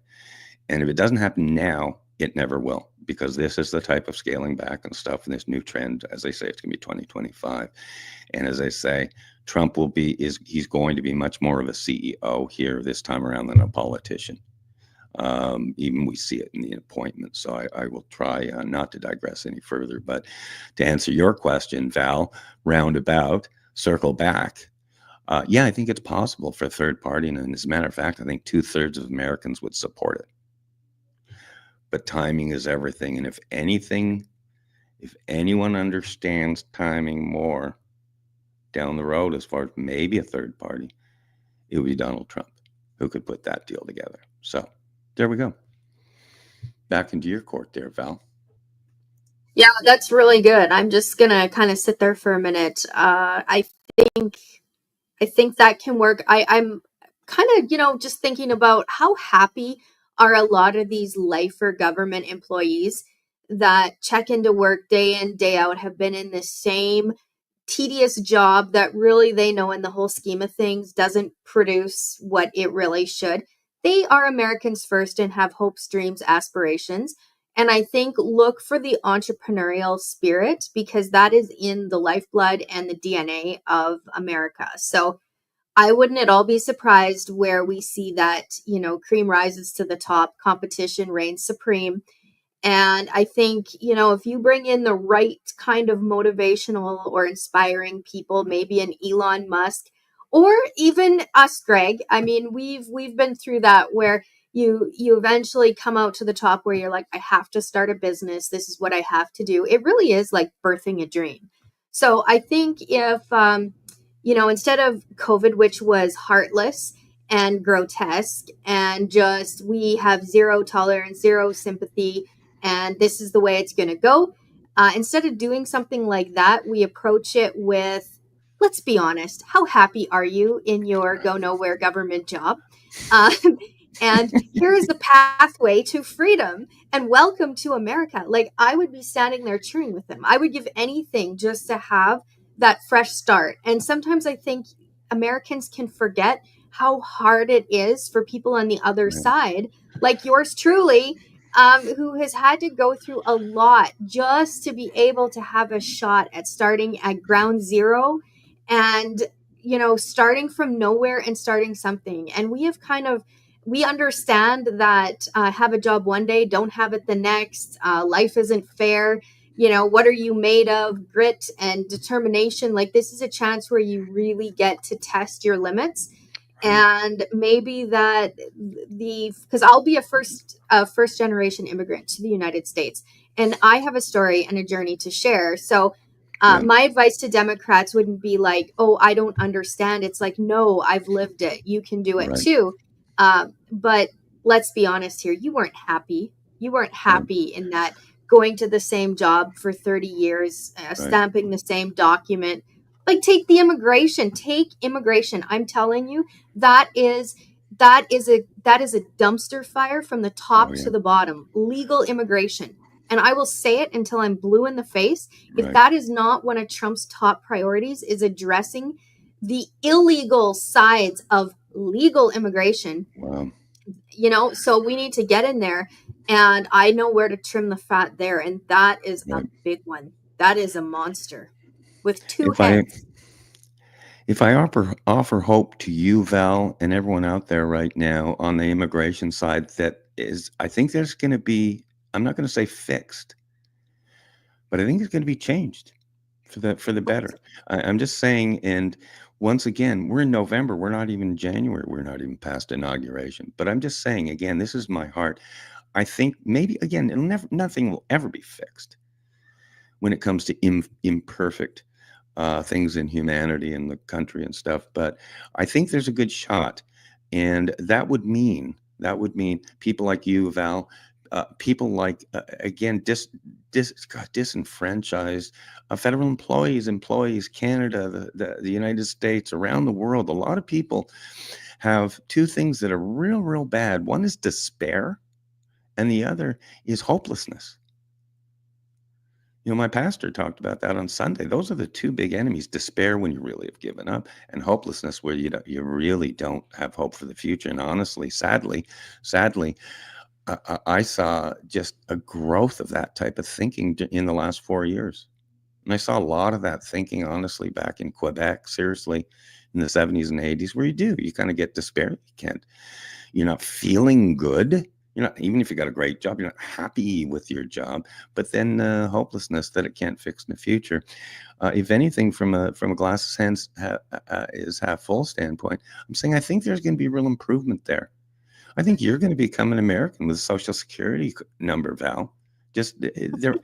And if it doesn't happen now, it never will, because this is the type of scaling back and stuff, and this new trend, as they say, it's going to be 2025. And as I say, Trump he's going to be much more of a CEO here this time around than a politician. Even we see it in the appointment. So I will try not to digress any further, but to answer your question, Val, roundabout, circle back. Yeah, I think it's possible for a third party. And as a matter of fact, I think 2/3 of Americans would support it. But timing is everything. And if anything If anyone understands timing more down the road, as far as maybe a third party, it would be Donald Trump who could put that deal together. So there we go. Back into your court there, Val. Yeah, that's really good. I'm just gonna kind of sit there for a minute. Think I think that can work. I'm kind of, just thinking about how happy are a lot of these lifer government employees that check into work day in, day out, have been in the same tedious job that really they know in the whole scheme of things doesn't produce what it really should. They are Americans first and have hopes, dreams, aspirations. And I think look for the entrepreneurial spirit because that is in the lifeblood and the DNA of America. So I wouldn't at all be surprised where we see that, cream rises to the top, competition reigns supreme. And I think, if you bring in the right kind of motivational or inspiring people, maybe an Elon Musk or even us, Greg. I mean, we've been through that where you eventually come out to the top where you're like, I have to start a business. This is what I have to do. It really is like birthing a dream. So I think if instead of COVID, which was heartless and grotesque and just we have zero tolerance, zero sympathy, and this is the way it's going to go. Instead of doing something like that, we approach it with, let's be honest, how happy are you in your go nowhere government job? Um, and here is the pathway to freedom and welcome to America. Like, I would be standing there cheering with them. I would give anything just to have that fresh start. And sometimes I think Americans can forget how hard it is for people on the other side, like yours truly, who has had to go through a lot just to be able to have a shot at starting at ground zero and, starting from nowhere and starting something. And we understand that have a job one day, don't have it the next. Life isn't fair. What are you made of? Grit and determination. Like, this is a chance where you really get to test your limits. And maybe that because I'll be a first generation immigrant to the United States, and I have a story and a journey to share. So my advice to Democrats wouldn't be like, oh, I don't understand. It's like, no, I've lived it. You can do it too. But let's be honest here. You weren't happy. You weren't happy in that going to the same job for 30 years, stamping the same document. Like, take immigration. I'm telling you, that is a dumpster fire from the top to the bottom. Legal immigration. And I will say it until I'm blue in the face. If that is not one of Trump's top priorities, is addressing the illegal sides of legal immigration. So we need to get in there, and I know where to trim the fat there. And that is a big one. That is a monster with two heads. If I offer hope to you, Val, and everyone out there right now on the immigration side, I think there's going to be, I'm not going to say fixed, but I think it's going to be changed for the better. I'm just saying, and once again, we're in November. We're not even in January. We're not even past inauguration. But I'm just saying, again, this is my heart. I think maybe, again, nothing will ever be fixed when it comes to imperfect things in humanity and the country and stuff. But I think there's a good shot. And that would mean people like you, Val, people like, again, disenfranchised federal employees, Canada, the United States, around the world. A lot of people have two things that are real, real bad. One is despair, and the other is hopelessness. My pastor talked about that on Sunday. Those are the two big enemies: despair when you really have given up, and hopelessness where you really don't have hope for the future. And honestly, sadly, I saw just a growth of that type of thinking in the last 4 years. And I saw a lot of that thinking, honestly, back in Quebec, seriously, in the 70s and 80s, where you kind of get despair. You're not feeling good. Even if you got a great job, you're not happy with your job, but then hopelessness that it can't fix in the future. If anything, from a glass is half full standpoint, I'm saying I think there's going to be real improvement there. I think you're going to become an American with a Social Security number, Val. Just there.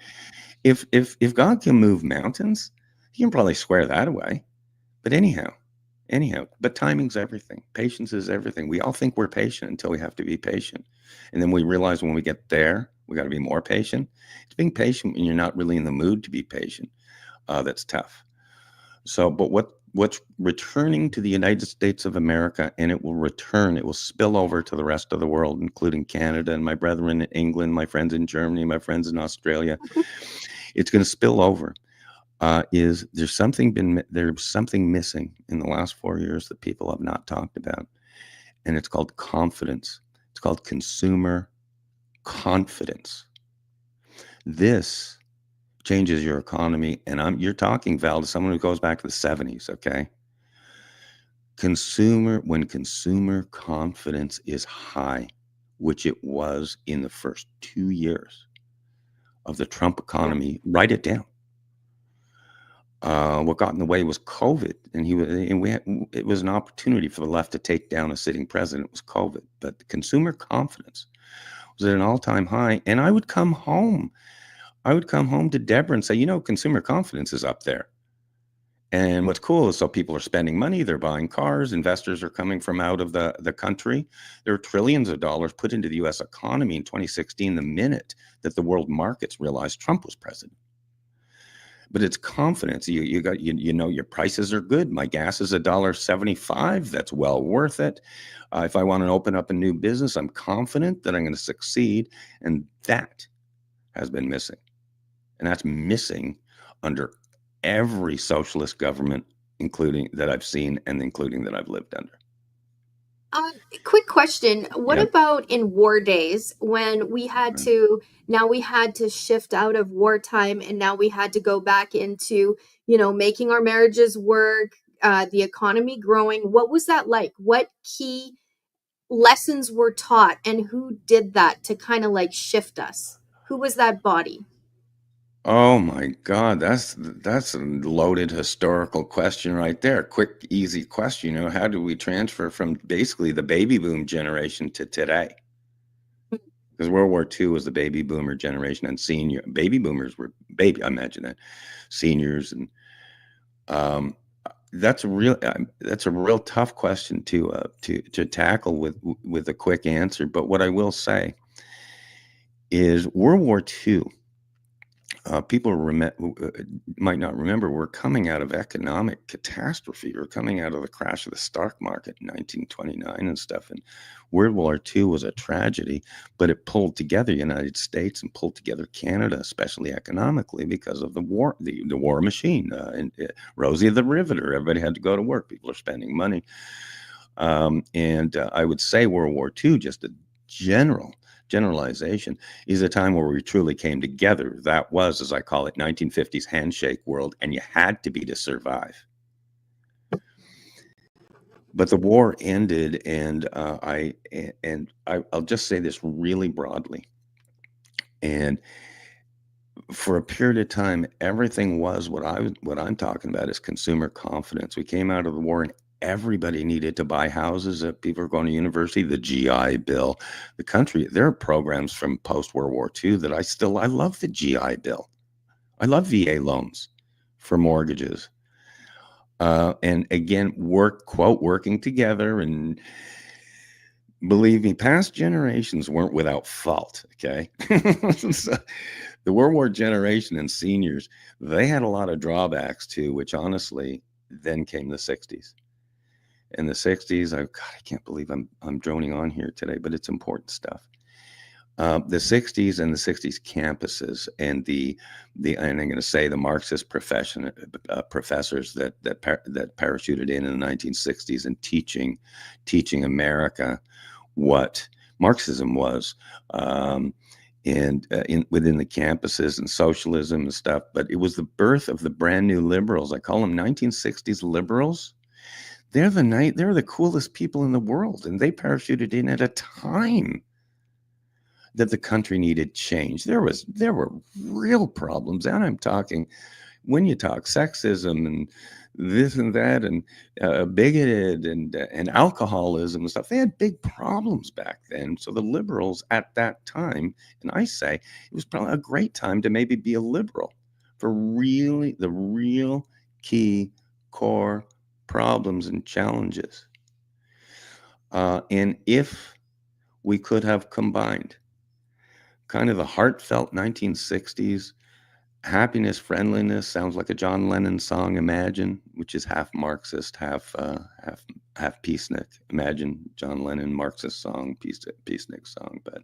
If God can move mountains, He can probably square that away. But anyhow, but timing's everything. Patience is everything. We all think we're patient until we have to be patient, and then we realize when we get there, we got to be more patient. It's being patient when you're not really in the mood to be patient. That's tough. So, but what's returning to the United States of America, and it will return, it will spill over to the rest of the world, including Canada and my brethren in England, my friends in Germany, my friends in Australia. It's going to spill over. There's something missing in the last 4 years that people have not talked about, and it's called confidence. It's called consumer confidence. This changes your economy, and you're talking, Val, to someone who goes back to the 70s, okay? When consumer confidence is high, which it was in the first 2 years of the Trump economy, write it down. What got in the way was COVID, and it was an opportunity for the left to take down a sitting president. It was COVID, but the consumer confidence was at an all-time high, and I would come home to Deborah and say, consumer confidence is up there. And what's cool is, so people are spending money, they're buying cars, investors are coming from out of the country. There are trillions of dollars put into the US economy in 2016, the minute that the world markets realized Trump was president. But it's confidence. Your prices are good. My gas is $1.75. That's well worth it. If I want to open up a new business, I'm confident that I'm going to succeed. And that has been missing. And that's missing under every socialist government, including that I've seen and including that I've lived under. Quick question. What about in war days when we had to shift out of wartime, and now we had to go back into, making our marriages work, the economy growing? What was that like? What key lessons were taught, and who did that to kind of like shift us? Who was that body? Oh my God, that's a loaded historical question right there. Quick, easy question. How do we transfer from basically the baby boom generation to today? Because World War II was the baby boomer generation, and baby boomers were I imagine that, seniors, and that's a real tough question to tackle with a quick answer. But what I will say is World War II. People might not remember, we're coming out of economic catastrophe. We're coming out of the crash of the stock market in 1929 and stuff. And World War II was a tragedy, but it pulled together the United States and pulled together Canada, especially economically, because of the war, the war machine. Rosie the Riveter, everybody had to go to work. People are spending money. And I would say World War II, just a generalization, is a time where we truly came together. That was, as I call it, 1950s handshake world, and you had to be to survive. But the war ended, and I'll just say this really broadly. And for a period of time, everything was what I'm talking about is consumer confidence. We came out of the war, and everybody needed to buy houses. People are going to university. The GI Bill, the country. There are programs from post World War II that I love the GI Bill. I love VA loans for mortgages. And again, working together. And believe me, past generations weren't without fault. Okay. So the World War generation and seniors, they had a lot of drawbacks too, which honestly, then came the 60s. In the 60s, I can't believe I'm droning on here today, but it's important stuff. The 60s and the 60s campuses and and I'm going to say the Marxist professors that parachuted in the 1960s and teaching America what Marxism was, and within the campuses and socialism and stuff. But it was the birth of the brand new liberals. I call them 1960s liberals. They're the coolest people in the world, and they parachuted in at a time that the country needed change. There were real problems, and I'm talking when you talk sexism and this and that and bigoted and alcoholism and stuff, they had big problems back then. So the liberals at that time, and I say it was probably a great time to maybe be a liberal for really the real key core problems and challenges. And if we could have combined kind of the heartfelt 1960s happiness, friendliness, sounds like a John Lennon song, Imagine, which is half Marxist, half peacenik. Imagine John Lennon, Marxist song, peacenik song. But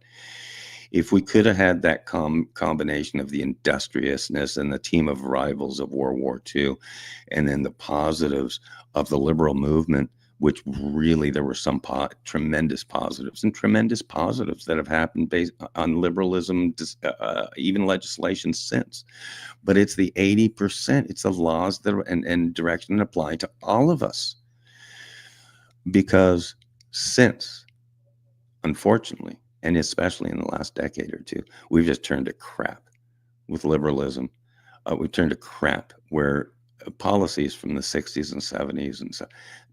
if we could have had that combination of the industriousness and the team of rivals of World War II, and then the positives of the liberal movement, which really there were some tremendous positives that have happened based on liberalism, even legislation since. But it's the 80%, it's the laws that are, and direction that apply to all of us. Because since, unfortunately, and especially in the last decade or two, we've just turned to crap with liberalism. We've turned to crap where policies from the 60s and 70s and so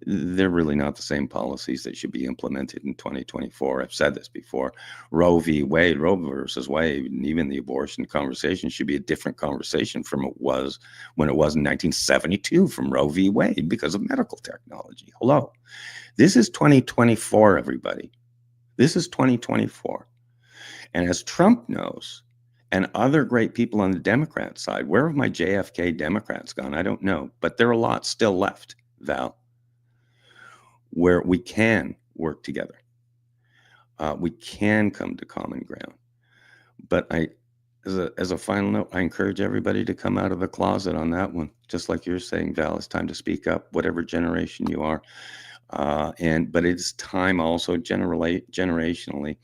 they're really not the same policies that should be implemented in 2024. I've said this before. Roe versus Wade, and even the abortion conversation should be a different conversation from it was when it was in 1972 from Roe v. Wade because of medical technology. Hello. This is 2024, everybody. This is 2024. And as Trump knows, and other great people on the Democrat side, where have my JFK Democrats gone? I don't know, but there are a lot still left, Val, where we can work together. We can come to common ground. But as a final note, I encourage everybody to come out of the closet on that one. Just like you're saying, Val, it's time to speak up, whatever generation you are. But it's time also generationally.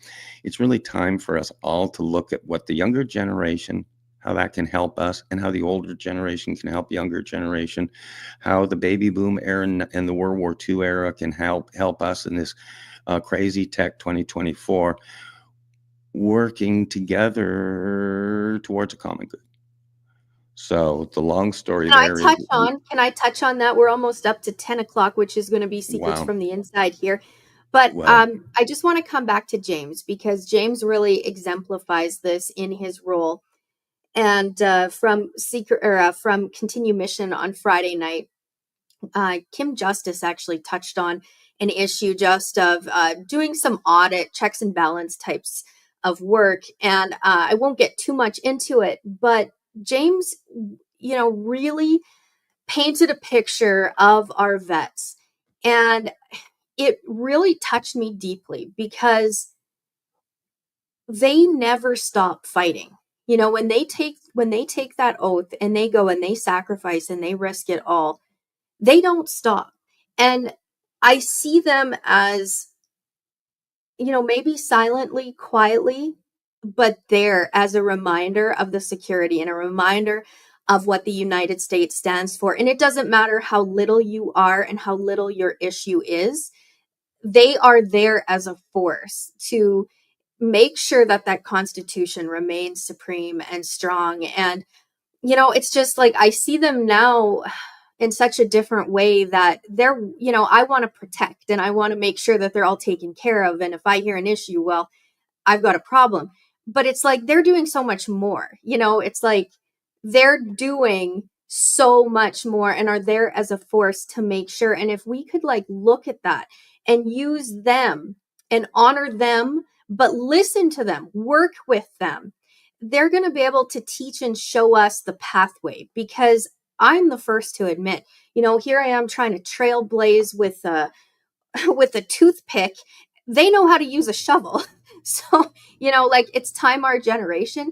It's really time for us all to look at what the younger generation, how that can help us, and how the older generation can help younger generation, how the baby boom era and the World War II era can help us in this crazy tech 2024, working together towards a common good. So the long story there is. Can I touch on that? We're almost up to 10 o'clock, which is going to be Secrets from the Inside here. But I just want to come back to James because James really exemplifies this in his role. And from Continue Mission on Friday night, Kim Justice actually touched on an issue just of doing some audit, checks and balance types of work. And I won't get too much into it, but James, really painted a picture of our vets. And it really touched me deeply because they never stop fighting. When they take that oath and they go and they sacrifice and they risk it all, they don't stop. And I see them as, maybe silently, quietly, but there as a reminder of the security and a reminder of what the United States stands for. And it doesn't matter how little you are and how little your issue is. They are there as a force to make sure that that Constitution remains supreme and strong. And, it's just like I see them now in such a different way that they're, I want to protect and I want to make sure that they're all taken care of. And if I hear an issue, well, I've got a problem. But it's like they're doing so much more. It's like they're doing so much more and are there as a force to make sure. And if we could look at that and use them and honor them, but listen to them, work with them, they're going to be able to teach and show us the pathway. Because I'm the first to admit, here I am trying to trailblaze with a with a toothpick. They know how to use a shovel. So, it's time our generation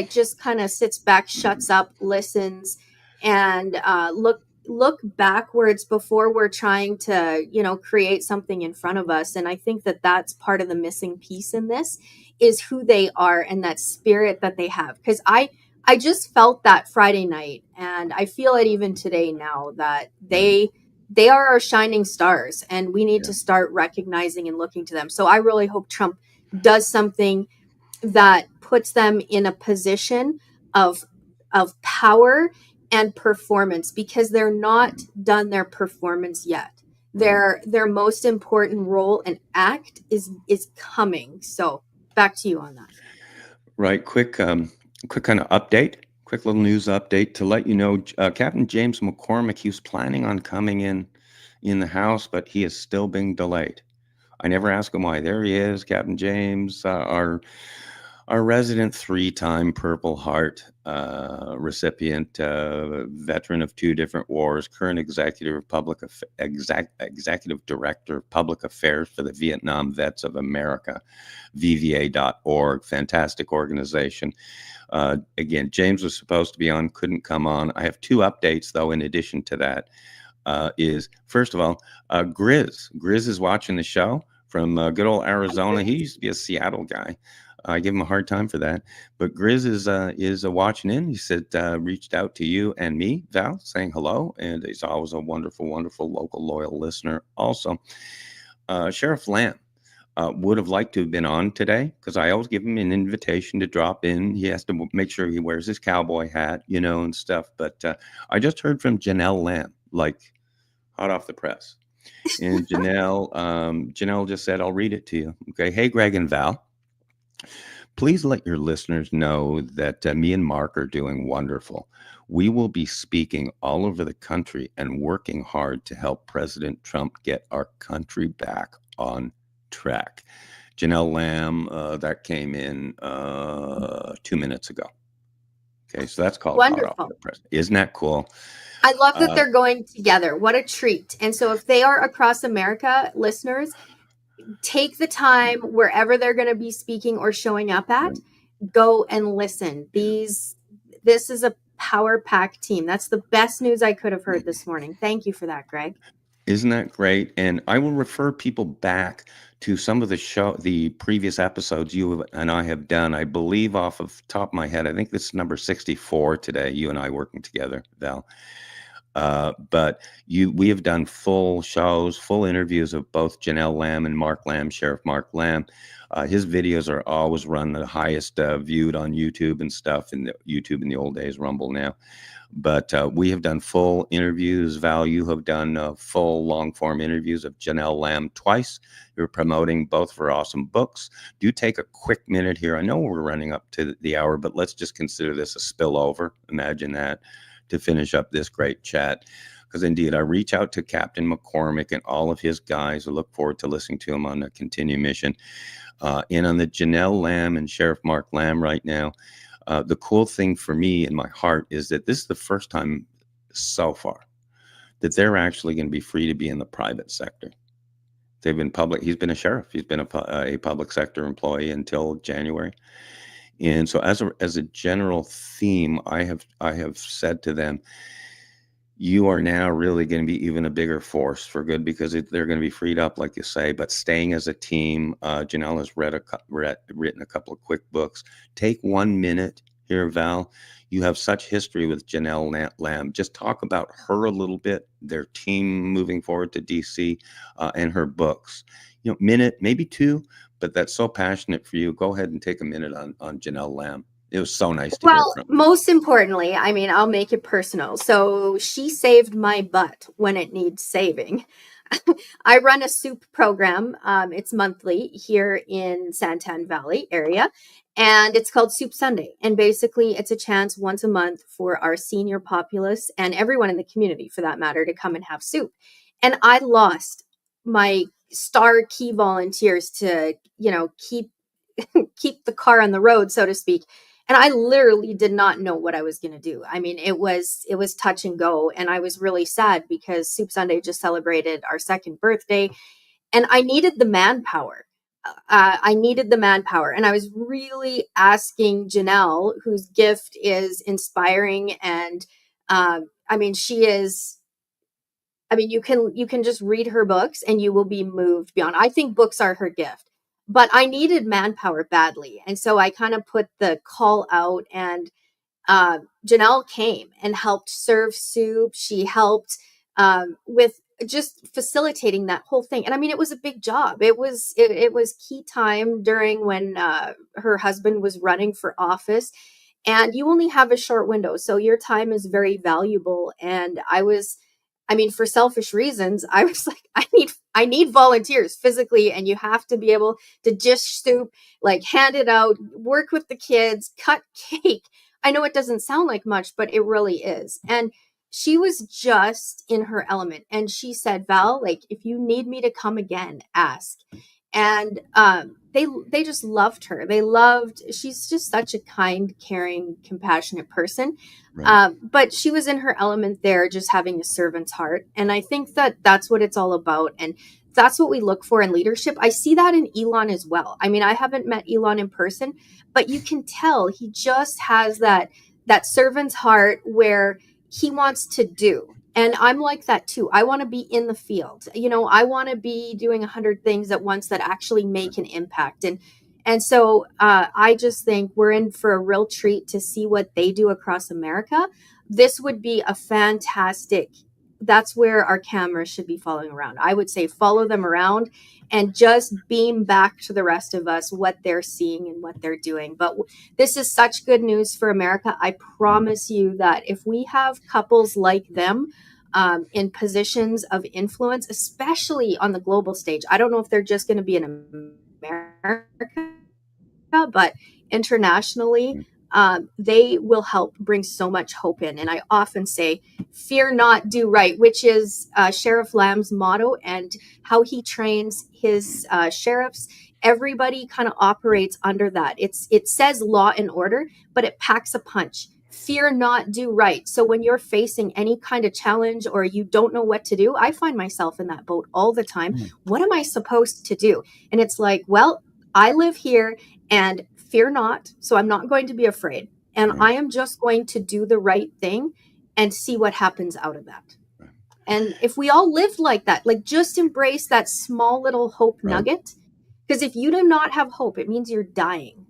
just kind of sits back, shuts up, listens, and look backwards before we're trying to, create something in front of us. And I think that that's part of the missing piece in this is who they are and that spirit that they have. Because I just felt that Friday night, and I feel it even today now that they are our shining stars, and we need to start recognizing and looking to them. So I really hope Trump does something that puts them in a position of power and performance, because they're not done their performance yet. Their most important role and act is coming. So back to you on that. Right. Quick kind of update. Quick little news update to let you know. Captain James McCormick. He was planning on coming in the House, but he is still being delayed. I never ask him why. There he is, Captain James, our resident three-time Purple Heart recipient, veteran of two different wars, current executive director of public affairs for the Vietnam Vets of America, VVA.org, fantastic organization. Again, James was supposed to be on, couldn't come on. I have two updates, though, in addition to that. Is first of all, Grizz is watching the show from good old Arizona. He used to be a Seattle guy. I give him a hard time for that, but Grizz is watching in. He said reached out to you and me, Val, saying hello, and he's always a wonderful, wonderful local loyal listener. Also, Sheriff Lamb would have liked to have been on today because I always give him an invitation to drop in. He has to make sure he wears his cowboy hat, and stuff. But I just heard from Janelle Lamb, like hot off the press. And Janelle just said, I'll read it to you. Okay. Hey, Greg and Val, please let your listeners know that me and Mark are doing wonderful. We will be speaking all over the country and working hard to help President Trump get our country back on track. Janelle Lamb, that came in 2 minutes ago. Okay, so that's called hot off the press. Isn't that cool? I love that they're going together. What a treat. And so if they are across America, listeners, take the time wherever they're going to be speaking or showing up at, go and listen. This is a power pack team. That's the best news I could have heard this morning. Thank you for that, Greg. Isn't that great? And I will refer people back to some of the previous episodes you and I have done. I believe off of top of my head, I think this is number 64 today, you and I working together, Val. But we have done full shows, full interviews of both Janelle Lamb and Mark Lamb, Sheriff Mark Lamb. His videos are always run the highest viewed on YouTube and stuff, in the YouTube in the old days, Rumble now. But we have done full interviews. Val, you have done full long form interviews of Janelle Lamb twice. You're promoting both for awesome books. Do take a quick minute here. I know we're running up to the hour, but let's just consider this a spillover. Imagine that, to finish up this great chat. Because indeed, I reach out to Captain McCormick and all of his guys. I look forward to listening to him on the Continue mission. And on the Janelle Lamb and Sheriff Mark Lamb right now, the cool thing for me in my heart is that this is the first time so far that they're actually going to be free to be in the private sector. They've been public. He's been a sheriff. He's been a public sector employee until January. And so as a general theme, I have said to them, you are now really going to be even a bigger force for good, because they're going to be freed up, like you say, but staying as a team. Janelle has written a couple of quick books. Take 1 minute here, Val. You have such history with Janelle Lamb. Just talk about her a little bit, their team moving forward to DC, and her books. Minute, maybe two, but that's so passionate for you. Go ahead and take a minute on Janelle Lamb. It was so nice to hear from you. Most importantly, I'll make it personal. So she saved my butt when it needs saving. I run a soup program. It's monthly here in Santan Valley area, and it's called Soup Sunday. And basically, it's a chance once a month for our senior populace and everyone in the community, for that matter, to come and have soup. And I lost my star key volunteers to, keep the car on the road, so to speak. And I literally did not know what I was going to do. It was touch and go. And I was really sad because Soup Sunday just celebrated our second birthday, and I needed the manpower. And I was really asking Janelle, whose gift is inspiring. And she is, you can just read her books and you will be moved beyond. I think books are her gift. But I needed manpower badly. And so I kind of put the call out, and Janelle came and helped serve soup. She helped with just facilitating that whole thing. And it was a big job. It was key time during when her husband was running for office. and you only have a short window, so your time is very valuable. And I mean, for selfish reasons, I was like, I need volunteers physically, and you have to be able to dish soup, like hand it out, work with the kids, cut cake. I know it doesn't sound like much, but it really is. And she was just in her element, and she said, Val, like, if you need me to come again, ask. And they just loved her. They loved, she's just such a kind, caring, compassionate person. Right. But she was in her element there, just having a servant's heart. And I think that that's what it's all about. And that's what we look for in leadership. I see that in Elon as well. I mean, I haven't met Elon in person, but you can tell he just has that servant's heart where he wants to do. And I'm like that too. I want to be in the field. You know, I want to be doing 100 things at once that actually make an impact. And so I just think we're in for a real treat to see what they do across America. This would be a fantastic, that's where our cameras should be following around. I would say follow them around and just beam back to the rest of us what they're seeing and what they're doing. But this is such good news for America. I promise you that if we have couples like them in positions of influence, especially on the global stage, I don't know if they're just going to be in America, but internationally, they will help bring so much hope in. And I often say, fear not, do right, which is Sheriff Lamb's motto, and how he trains his sheriffs. Everybody kind of operates under that. It says law and order, but it packs a punch. Fear not, do right. So when you're facing any kind of challenge or you don't know what to do, I find myself in that boat all the time. What am I supposed to do? And it's like, well, I live here, and fear not. So I'm not going to be afraid. And I am just going to do the right thing and see what happens out of that. And if we all lived like that, like just embrace that small little hope nugget, because if you do not have hope, it means you're dying.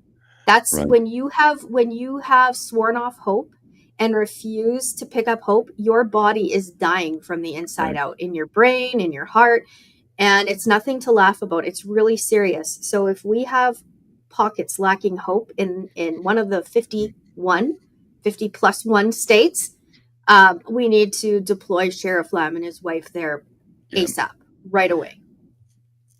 That's when you have sworn off hope and refuse to pick up hope, your body is dying from the inside out, in your brain, in your heart. And it's nothing to laugh about. It's really serious. So if we have pockets lacking hope in one of the 50 plus one states, we need to deploy Sheriff Lamb and his wife there ASAP, right away.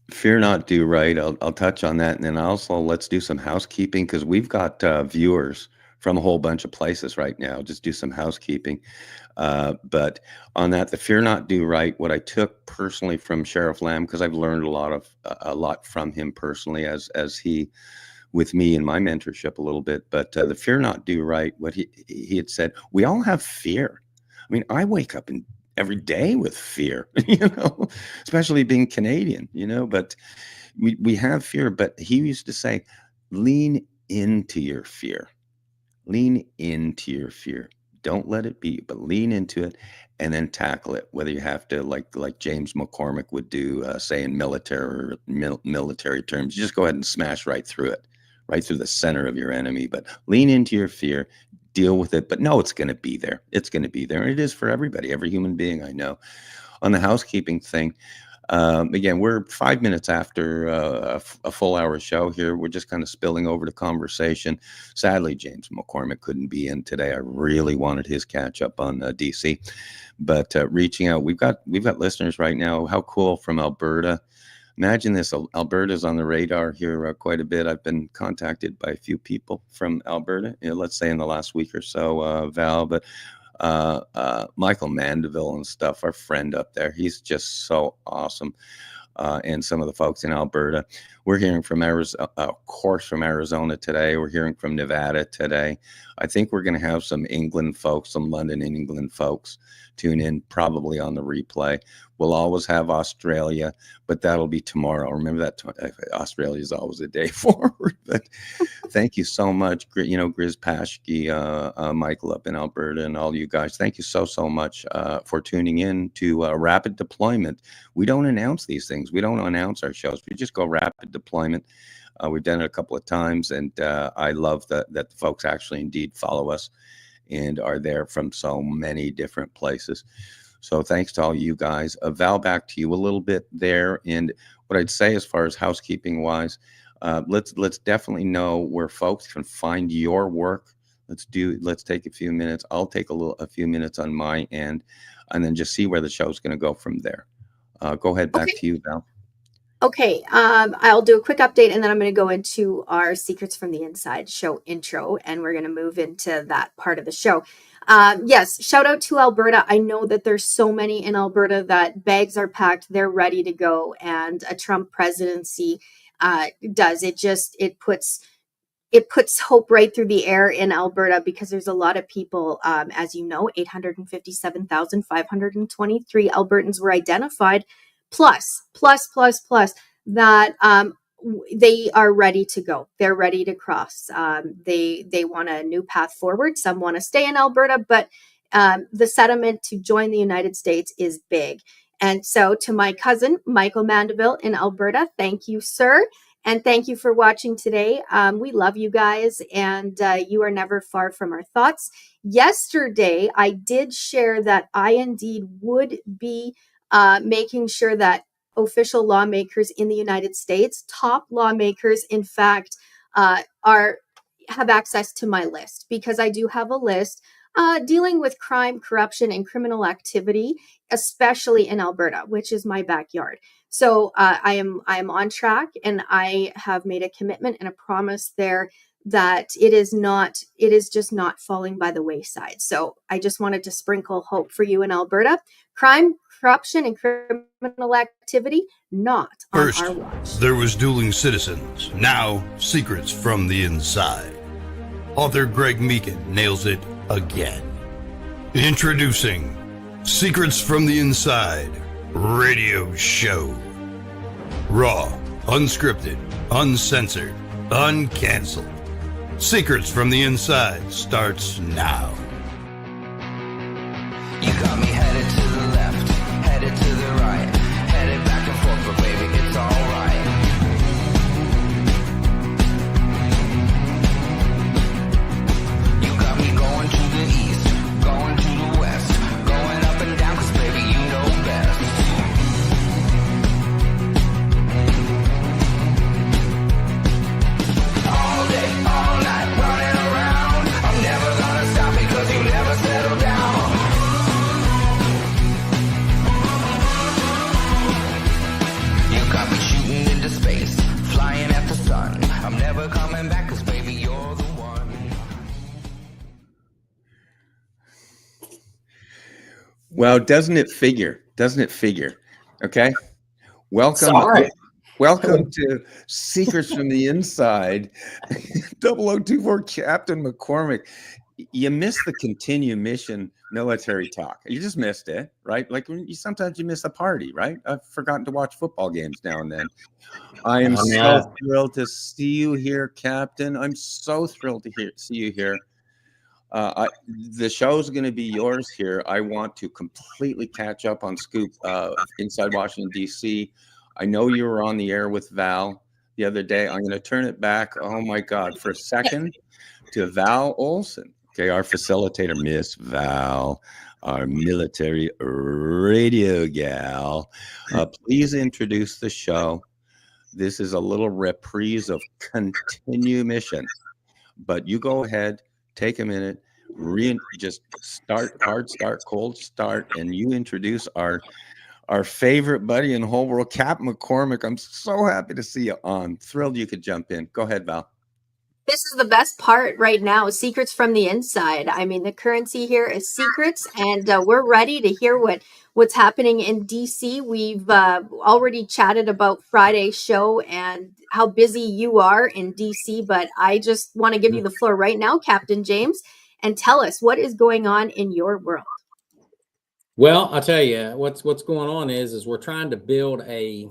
Fear not, do right. I'll touch on that. And then also let's do some housekeeping, because we've got viewers from a whole bunch of places right now. Just do some housekeeping. But on that, the fear not, do right, what I took personally from Sheriff Lamb, because I've learned a lot from him personally as he with me in my mentorship a little bit. But the fear not, do right, what he had said, we all have fear. I mean, I wake up every day with fear, especially being Canadian, but we have fear. But he used to say, lean into your fear. Lean into your fear. Don't let it be, but lean into it and then tackle it. Whether you have to, like James McCormick would do, say in military terms, you just go ahead and smash right through it, right through the center of your enemy. But lean into your fear, deal with it. But no, it's going to be there. It's going to be there. And it is for everybody, every human being I know. On the housekeeping thing, again, we're 5 minutes after a full hour show here. We're just kind of spilling over to conversation. Sadly, James McCormick couldn't be in today. I really wanted his catch up on DC, but reaching out, we've got listeners right now. How cool, from Alberta. Imagine this, Alberta's on the radar here quite a bit. I've been contacted by a few people from Alberta, let's say in the last week or so, Val, but Michael Mandeville and stuff, our friend up there, he's just so awesome. And some of the folks in Alberta. We're hearing from Arizona, of course, from Arizona today. We're hearing from Nevada today. I think we're going to have some England folks, some London and England folks tune in, probably on the replay. We'll always have Australia, but that'll be tomorrow. Remember that Australia is always a day forward. But thank you so much, Grizz Paschke, Michael up in Alberta, and all you guys. Thank you so much for tuning in to Rapid Deployment. We don't announce these things. We don't announce our shows. We just go rapid deployment. We've done it a couple of times, and I love that the folks actually indeed follow us and are there from so many different places. So thanks to all you guys. Val, back to you a little bit there. And what I'd say as far as housekeeping wise, let's definitely know where folks can find your work. Let's take a few minutes. I'll take a few minutes on my end, and then just see where the show's going to go from there. Go ahead, back Okay. to you, Val. Okay, I'll do a quick update and then I'm going to go into our Secrets from the Inside show intro, and we're going to move into that part of the show. Yes, shout out to Alberta. I know that there's so many in Alberta that bags are packed, they're ready to go, and a Trump presidency it puts hope right through the air in Alberta, because there's a lot of people, as you know, 857,523 Albertans were identified, plus, that they are ready to go. They're ready to cross. They want a new path forward. Some want to stay in Alberta, but the sentiment to join the United States is big. And so to my cousin, Michael Mandeville in Alberta, thank you, sir. And thank you for watching today. We love you guys, and you are never far from our thoughts. Yesterday, I did share that I indeed would be making sure that official lawmakers in the United States, top lawmakers, in fact, have access to my list, because I do have a list dealing with crime, corruption, and criminal activity, especially in Alberta, which is my backyard. So I am on track, and I have made a commitment and a promise there that it is just not falling by the wayside. So I just wanted to sprinkle hope for you in Alberta. Crime, corruption, and criminal activity, not First, on our watch. there was Dueling Citizens. Now, Secrets from the Inside. Author Greg Meekin nails it again. Introducing Secrets from the Inside Radio Show. Raw, unscripted, uncensored, uncanceled. Secrets from the Inside starts now. You got me headed to the left, headed to the right, headed back and forth, but baby, it's alright. You got me going to the east, going to the west, going up and down, 'cause baby, you know best. All day, all night, running around, I'm never gonna stop because you never settle down. You got me shooting into space, flying at the sun. I'm never coming back, 'cause baby, you're the one. Well, doesn't it figure? Doesn't it figure? Okay. Welcome. Sorry. Welcome to Secrets from the Inside. 0024 Captain McCormick. You missed the Continue Mission military talk. You just missed it, right? Like sometimes you miss a party, right? I've forgotten to watch football games now and then. I am so thrilled to see you here, Captain. I'm so thrilled to see you here. The show's going to be yours here. I want to completely catch up on Scoop inside Washington, D.C. I know you were on the air with Val the other day. I'm going to turn it back, oh my God, for a second to Val Olson. Okay, our facilitator, Miss Val, our military radio gal. Please introduce the show. This is a little reprise of Continue Mission. But you go ahead, take a minute, just start, hard start, cold start, and you introduce our favorite buddy in the whole world, Captain McCormick. I'm so happy to see you on. Thrilled you could jump in. Go ahead, Val. This is the best part right now, Secrets from the Inside. I mean, the currency here is secrets, and we're ready to hear what's happening in DC. We've already chatted about Friday's show and how busy you are in DC, but I just want to give you the floor right now, Captain James, and tell us what is going on in your world. Well, I'll tell you what's going on is we're trying to build a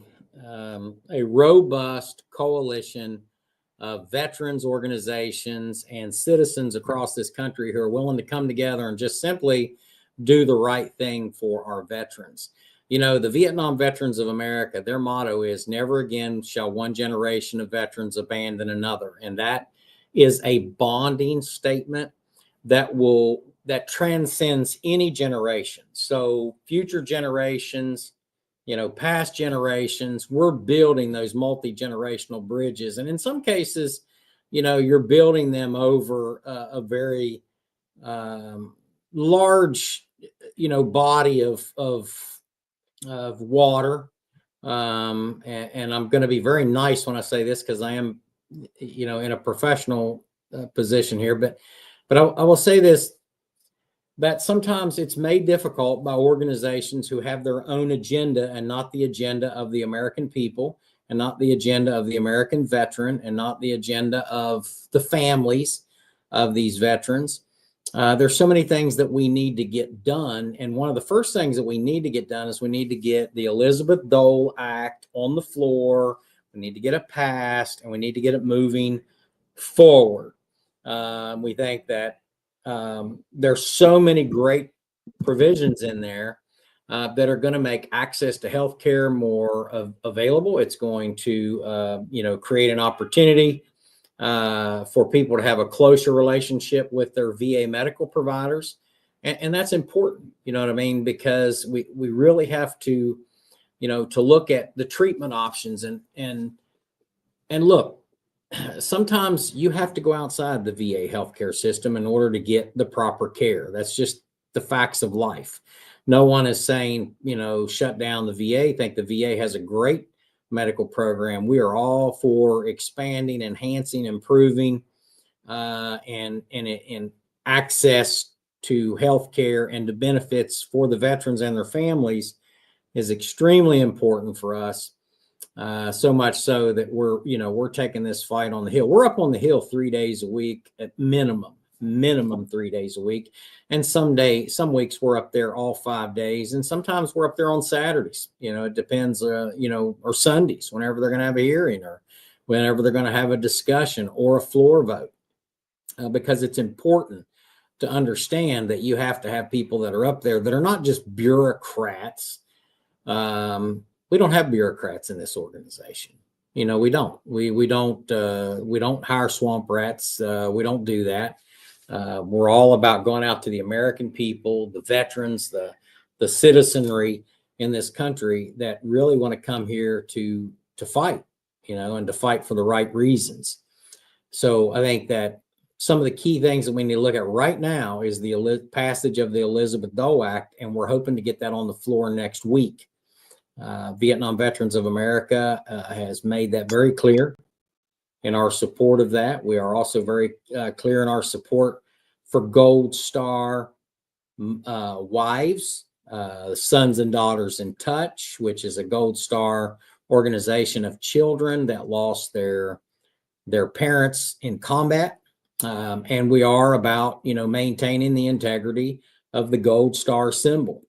robust coalition of veterans organizations and citizens across this country who are willing to come together and just simply do the right thing for our veterans. You know, the Vietnam Veterans of America, their motto is never again shall one generation of veterans abandon another. And that is a bonding statement that transcends any generation. So future generations, you know, past generations, we're building those multi-generational bridges. And in some cases, you're building them over a very large, body of water. And I'm going to be very nice when I say this, because I am, in a professional position here, but I will say this, that sometimes it's made difficult by organizations who have their own agenda and not the agenda of the American people, and not the agenda of the American veteran, and not the agenda of the families of these veterans. There's so many things that we need to get done. And one of the first things that we need to get done is we need to get the Elizabeth Dole Act on the floor. We need to get it passed, and we need to get it moving forward. We think that there's so many great provisions in there that are going to make access to healthcare more available. It's going to, create an opportunity for people to have a closer relationship with their VA medical providers. And that's important, you know what I mean? Because we really have to, to look at the treatment options and look, sometimes you have to go outside the VA healthcare system in order to get the proper care. That's just the facts of life. No one is saying, shut down the VA. I think the VA has a great medical program. We are all for expanding, enhancing, improving, and access to healthcare and to benefits for the veterans and their families is extremely important for us. So much so that we're taking this fight on the Hill. We're up on the Hill 3 days a week at minimum 3 days a week. And some weeks we're up there all 5 days. And sometimes we're up there on Saturdays, it depends, or Sundays, whenever they're going to have a hearing, or whenever they're going to have a discussion or a floor vote, because it's important to understand that you have to have people that are up there that are not just bureaucrats. We don't have bureaucrats in this organization. We don't. We don't hire swamp rats. We don't do that. We're all about going out to the American people, the veterans, the citizenry in this country that really want to come here to fight, and to fight for the right reasons. So I think that some of the key things that we need to look at right now is the passage of the Elizabeth Dole Act, and we're hoping to get that on the floor next week. Vietnam Veterans of America has made that very clear in our support of that. We are also very clear in our support for Gold Star Wives, Sons and Daughters in Touch, which is a Gold Star organization of children that lost their parents in combat. And we are about, maintaining the integrity of the Gold Star symbol.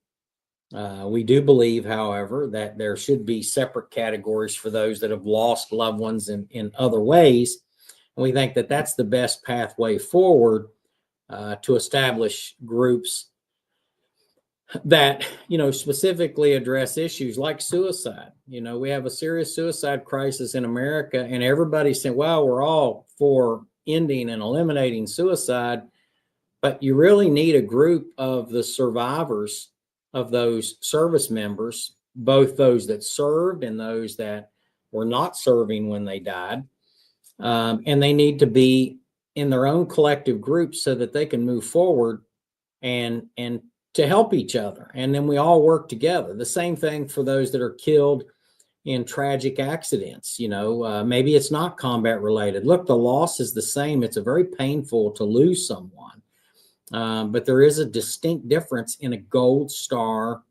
We do believe, however, that there should be separate categories for those that have lost loved ones in other ways. And we think that that's the best pathway forward to establish groups that, specifically address issues like suicide. We have a serious suicide crisis in America, and everybody's saying, well, we're all for ending and eliminating suicide, but you really need a group of the survivors of those service members, both those that served and those that were not serving when they died. And they need to be in their own collective groups so that they can move forward and to help each other. And then we all work together. The same thing for those that are killed in tragic accidents. Maybe it's not combat related. Look, the loss is the same. It's a very painful to lose someone. But there is a distinct difference in a Gold Star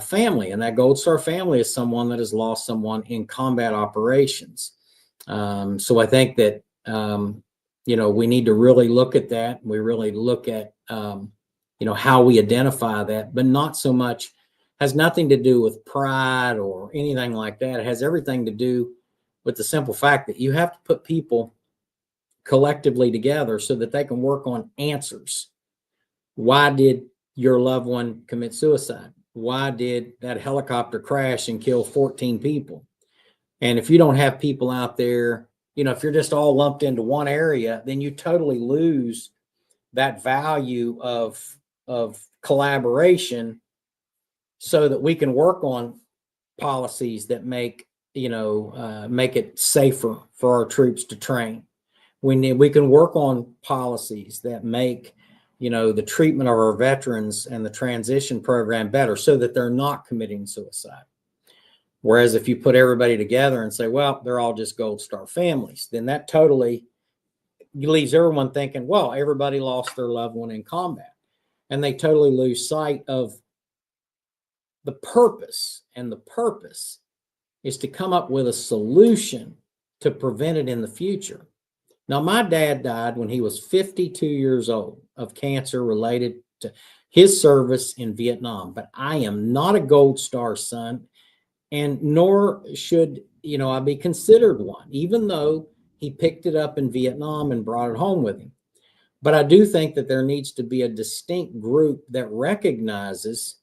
family. And that Gold Star family is someone that has lost someone in combat operations. So I think that, we need to really look at that. We really look at, how we identify that, but not so much, has nothing to do with pride or anything like that. It has everything to do with the simple fact that you have to put people collectively together so that they can work on answers. Why did your loved one commit suicide? Why did that helicopter crash and kill 14 people? And if you don't have people out there, if you're just all lumped into one area, then you totally lose that value of collaboration so that we can work on policies that make it safer for our troops to train. We can work on policies that make, the treatment of our veterans and the transition program better so that they're not committing suicide. Whereas if you put everybody together and say, well, they're all just Gold Star families, then that totally leaves everyone thinking, well, everybody lost their loved one in combat. And they totally lose sight of the purpose. And the purpose is to come up with a solution to prevent it in the future. Now, my dad died when he was 52 years old of cancer related to his service in Vietnam, but I am not a Gold Star son, and nor should, I be considered one, even though he picked it up in Vietnam and brought it home with him. But I do think that there needs to be a distinct group that recognizes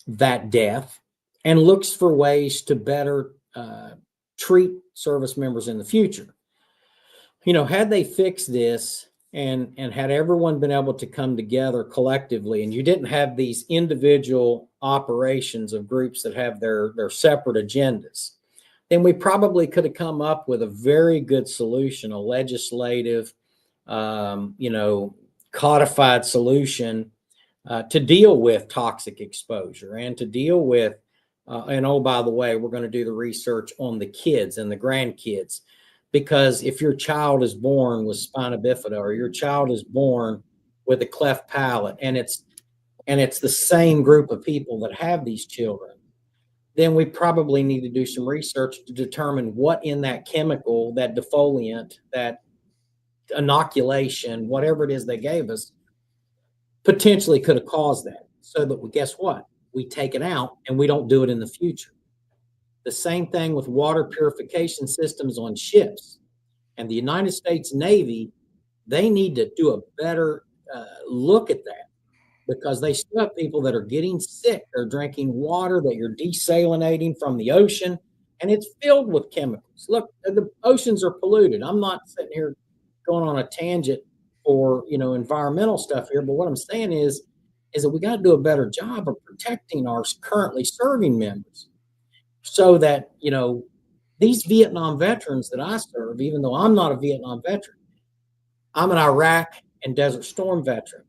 that death and looks for ways to better treat service members in the future. Had they fixed this and had everyone been able to come together collectively, and you didn't have these individual operations of groups that have their separate agendas, then we probably could have come up with a very good solution, a legislative, codified solution to deal with toxic exposure and to deal with, and oh, by the way, we're going to do the research on the kids and the grandkids. Because if your child is born with spina bifida, or your child is born with a cleft palate, and it's the same group of people that have these children, then we probably need to do some research to determine what in that chemical, that defoliant, that inoculation, whatever it is they gave us, potentially could have caused that. So that guess what? We take it out and we don't do it in the future. The same thing with water purification systems on ships. And the United States Navy, they need to do a better look at that, because they still have people that are getting sick. They're drinking water that you're desalinating from the ocean, and it's filled with chemicals. Look, the oceans are polluted. I'm not sitting here going on a tangent for, environmental stuff here, but what I'm saying is that we got to do a better job of protecting our currently serving members. So that, these Vietnam veterans that I serve, even though I'm not a Vietnam veteran, I'm an Iraq and Desert Storm veteran.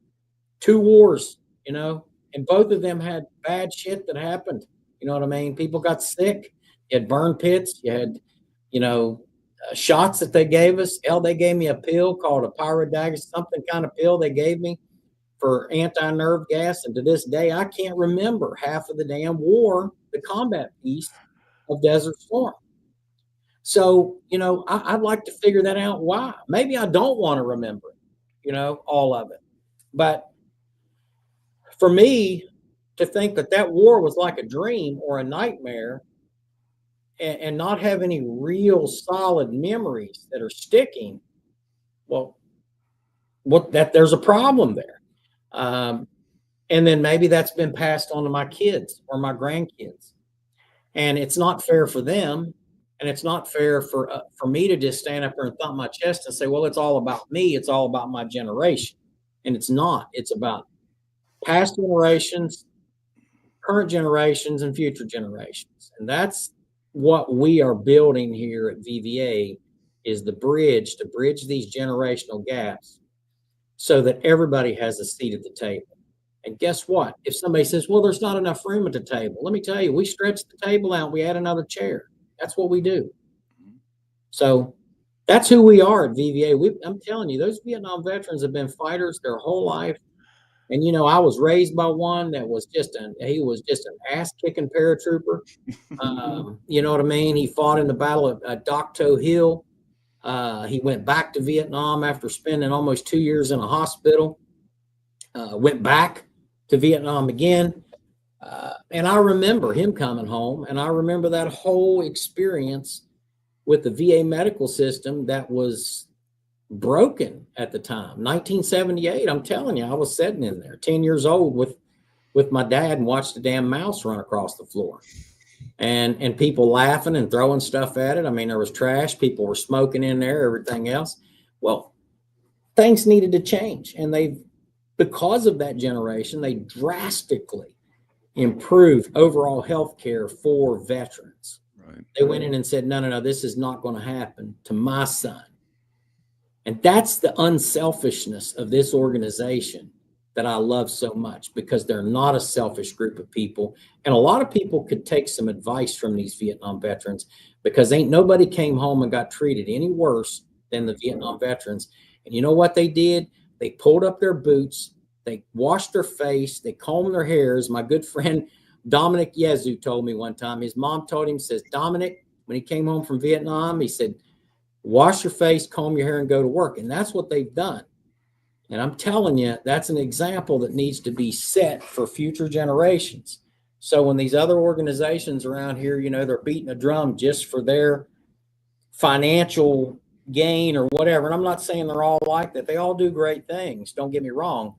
2 wars, and both of them had bad shit that happened. You know what I mean? People got sick. You had burn pits. You had, shots that they gave us. Hell, they gave me a pill called a pyridagus, something kind of pill they gave me for anti-nerve gas. And to this day, I can't remember half of the damn war, the combat piece of Desert Storm. So, I'd like to figure that out. Why? Maybe I don't want to remember it, all of it. But for me to think that war was like a dream or a nightmare, and not have any real solid memories that are sticking, well, there's a problem there. And then maybe that's been passed on to my kids or my grandkids. And it's not fair for them. And it's not fair for me to just stand up there and thump my chest and say, well, it's all about me. It's all about my generation. And it's not. It's about past generations, current generations, and future generations. And that's what we are building here at VVA, is the bridge to bridge these generational gaps so that everybody has a seat at the table. And guess what? If somebody says, well, there's not enough room at the table, let me tell you, we stretch the table out, we add another chair. That's what we do. So that's who we are at VVA. I'm telling you, those Vietnam veterans have been fighters their whole life. And, I was raised by one that was he was just an ass-kicking paratrooper. You know what I mean? He fought in the Battle of Dak To Hill. He went back to Vietnam after spending almost 2 years in a hospital. Went back to Vietnam again. And I remember him coming home, and I remember that whole experience with the VA medical system that was broken at the time. 1978, I'm telling you, I was sitting in there 10 years old with my dad and watched a damn mouse run across the floor, and people laughing and throwing stuff at it. I mean, there was trash, people were smoking in there, everything else. Well, things needed to change, and because of that generation, they drastically improved overall health care for veterans. Right. They went in and said, no, this is not going to happen to my son. And that's the unselfishness of this organization that I love so much, because they're not a selfish group of people. And a lot of people could take some advice from these Vietnam veterans, because ain't nobody came home and got treated any worse than the Vietnam veterans. And you know what they did? They pulled up their boots, they washed their face, they combed their hairs. My good friend Dominic Yezu told me one time, his mom told him, says, Dominic, when he came home from Vietnam, he said, wash your face, comb your hair, and go to work. And that's what they've done. And I'm telling you, that's an example that needs to be set for future generations. So when these other organizations around here, you know, they're beating a drum just for their financial gain or whatever. And I'm not saying they're all like that. They all do great things. Don't get me wrong,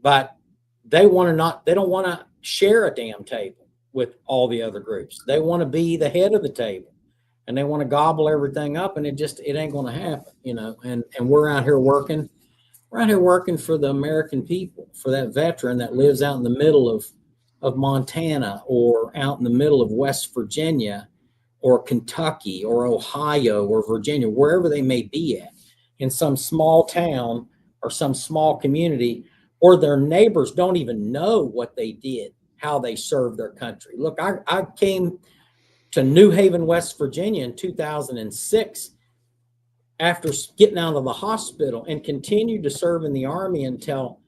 but they don't want to share a damn table with all the other groups. They want to be the head of the table, and they want to gobble everything up, and it ain't going to happen, you know. And we're out here working. We're out here working for the American people, for that veteran that lives out in the middle of Montana, or out in the middle of West Virginia, or Kentucky, or Ohio, or Virginia, wherever they may be at, in some small town or some small community, or their neighbors don't even know what they did, how they served their country. Look, I came to New Haven, West Virginia in 2006 after getting out of the hospital, and continued to serve in the Army until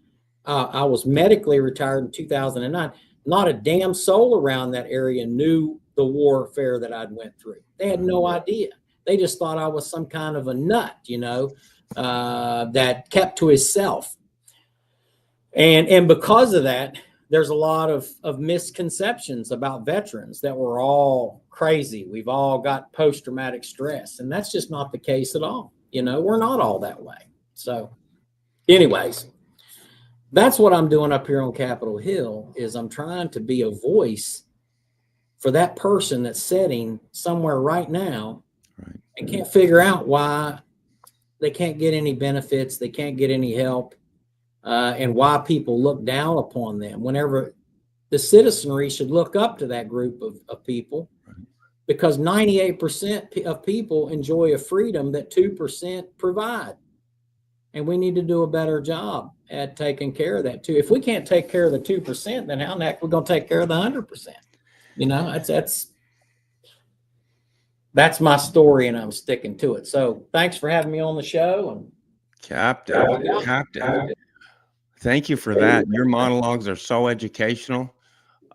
I was medically retired in 2009. Not a damn soul around that area knew the warfare that I'd went through. They had no idea. They just thought I was some kind of a nut, you know, that kept to himself. And because of that, there's a lot of misconceptions about veterans, that we're all crazy. We've all got post-traumatic stress, and that's just not the case at all. You know, we're not all that way. So anyways, that's what I'm doing up here on Capitol Hill, is I'm trying to be a voice for that person that's sitting somewhere right now and can't figure out why they can't get any benefits, they can't get any help, and why people look down upon them, whenever the citizenry should look up to that group of people, because 98% of people enjoy a freedom that 2% provide. And we need to do a better job at taking care of that too. If we can't take care of the 2%, then how in the heck we're going to take care of the 100%? You know, that's my story, and I'm sticking to it. So thanks for having me on the show. And Captain, thank you for that. Your monologues are so educational.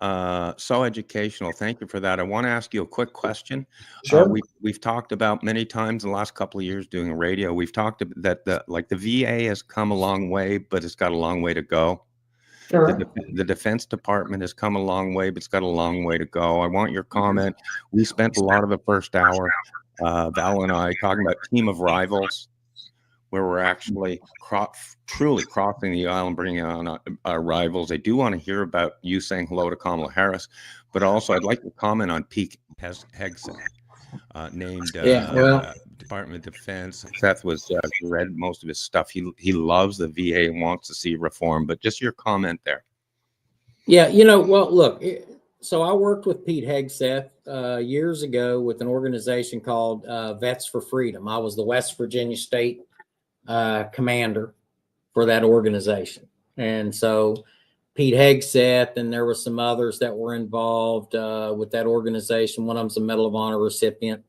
Thank you for that. I want to ask you a quick question. Sure. We've talked about many times in the last couple of years doing radio. We've talked that the VA has come a long way, but it's got a long way to go. Sure. The Defense Department has come a long way, but it's got a long way to go. I want your comment. We spent a lot of the first hour, Val and I, talking about Team of Rivals, where we're actually truly crossing the aisle and bringing on our rivals. I do want to hear about you saying hello to Kamala Harris, but also I'd like to comment on Pete Hegseth, named Department of Defense. Seth was read most of his stuff. He loves the VA and wants to see reform, but just your comment there. Yeah, you know, well, look, so I worked with Pete Hegseth years ago with an organization called Vets for Freedom. I was the West Virginia State commander for that organization. And so Pete Hegseth, and there were some others that were involved with that organization. One of them's a Medal of Honor recipient.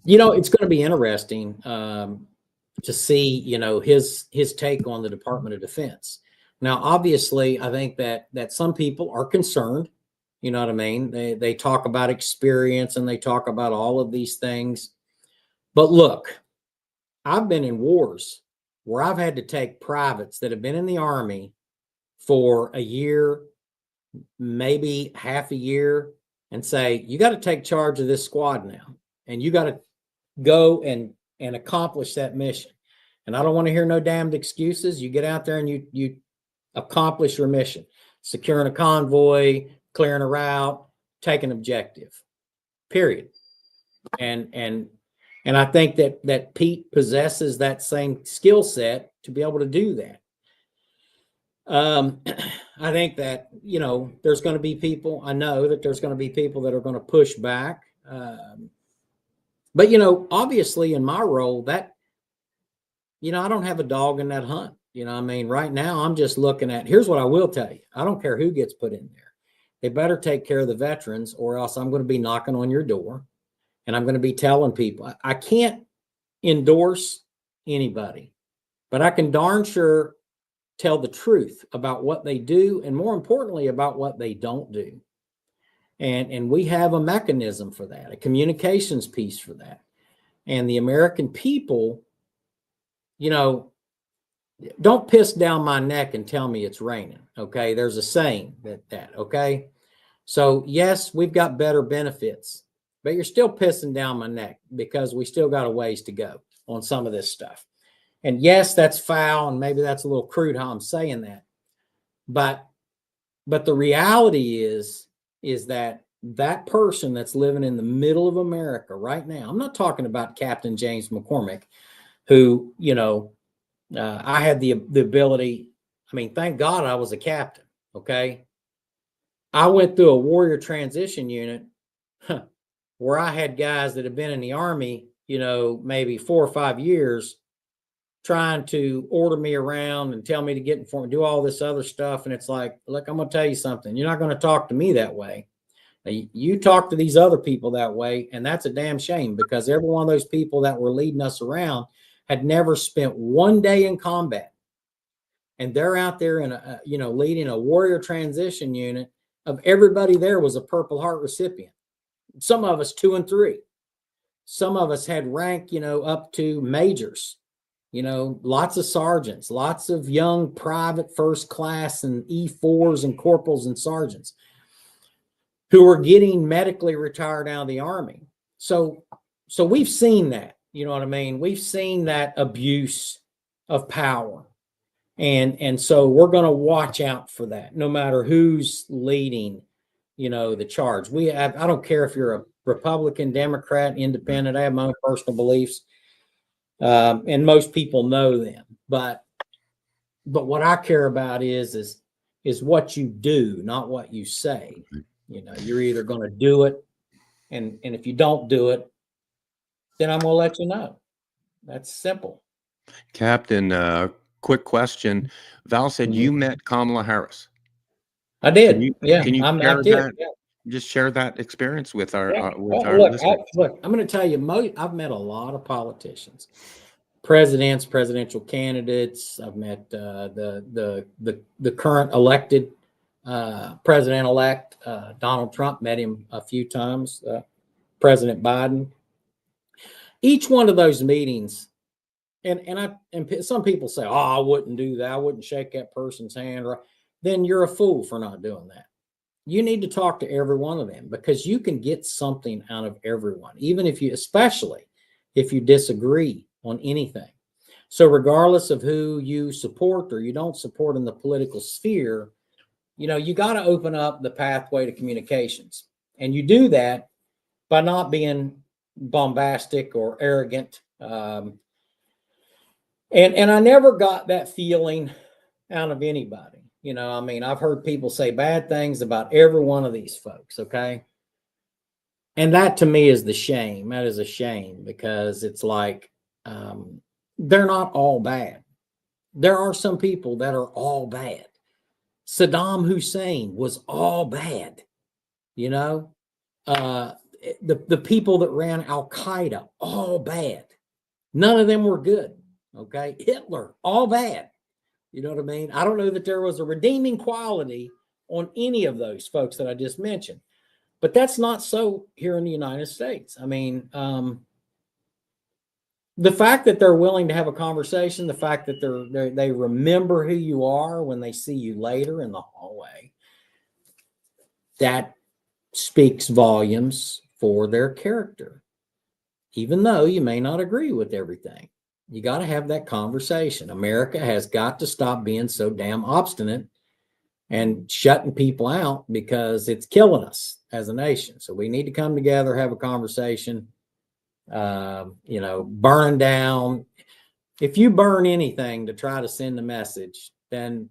You know, it's going to be interesting to see, you know, his take on the Department of Defense. Now, obviously, I think that some people are concerned. You know what I mean? They talk about experience, and they talk about all of these things. But look, I've been in wars where I've had to take privates that have been in the Army for a year, maybe half a year, and say, you got to take charge of this squad now, and you got to go and accomplish that mission. And I don't want to hear no damned excuses. You get out there and you accomplish your mission, securing a convoy, clearing a route, taking an objective, period. And I think that Pete possesses that same skill set to be able to do that. I think that, you know, there's going to be people, I know that there's going to be people that are going to push back. But, you know, obviously in my role, that, you know, I don't have a dog in that hunt. You know, I mean, right now I'm just looking at, here's what I will tell you. I don't care who gets put in there. They better take care of the veterans, or else I'm going to be knocking on your door and I'm going to be telling people. I can't endorse anybody, but I can darn sure tell the truth about what they do, and more importantly, about what they don't do. And we have a mechanism for that, a communications piece for that. And the American people, you know, don't piss down my neck and tell me it's raining. Okay. There's a saying that, okay. So yes, we've got better benefits, but you're still pissing down my neck because we still got a ways to go on some of this stuff. And yes, that's foul, and maybe that's a little crude how I'm saying that. But the reality is that person that's living in the middle of America right now, I'm not talking about Captain James McCormick, who, you know, I had the ability. I mean, thank God I was a captain. Okay. I went through a warrior transition unit where I had guys that have been in the Army, you know, maybe 4 or 5 years, trying to order me around and tell me to get informed, do all this other stuff. And it's like, look, I'm going to tell you something. You're not going to talk to me that way. You talk to these other people that way. And that's a damn shame, because every one of those people that were leading us around had never spent one day in combat. And they're out there in a, you know, leading a warrior transition unit. Of everybody there was a Purple Heart recipient. Some of us 2 and 3. Some of us had rank, you know, up to majors. You know, lots of sergeants, lots of young private first class and E4s and corporals and sergeants who were getting medically retired out of the Army. So we've seen that, you know what I mean? We've seen that abuse of power. And so we're going to watch out for that, no matter who's leading, you know, the charge. I don't care if you're a Republican, Democrat, Independent. I have my own personal beliefs. And most people know them, but what I care about is what you do, not what you say. You know, you're either going to do it, and if you don't do it, then I'm going to let you know. That's simple. Captain, quick question. Val said you met Kamala Harris. I did. Can you I did. that? Yeah. Just share that experience with our Look, listeners. I'm going to tell you, I've met a lot of politicians, presidents, presidential candidates. I've met the current elected president-elect Donald Trump. Met him a few times. President Biden. Each one of those meetings, and some people say, "Oh, I wouldn't do that. I wouldn't shake that person's hand." Then you're a fool for not doing that. You need to talk to every one of them, because you can get something out of everyone, especially if you disagree on anything. So regardless of who you support or you don't support in the political sphere, you know, you got to open up the pathway to communications. And you do that by not being bombastic or arrogant. And I never got that feeling out of anybody. You know, I mean, I've heard people say bad things about every one of these folks. Okay. And that to me is the shame. That is a shame, because it's like, they're not all bad. There are some people that are all bad. Saddam Hussein was all bad. You know, the people that ran Al-Qaeda, all bad. None of them were good. Okay. Hitler, all bad. You know what I mean? I don't know that there was a redeeming quality on any of those folks that I just mentioned, but that's not so here in the United States. I mean, the fact that they're willing to have a conversation, the fact that they remember who you are when they see you later in the hallway, that speaks volumes for their character, even though you may not agree with everything. You got to have that conversation. America has got to stop being so damn obstinate and shutting people out, because it's killing us as a nation. So we need to come together, have a conversation, you know, burn down. If you burn anything to try to send a message, then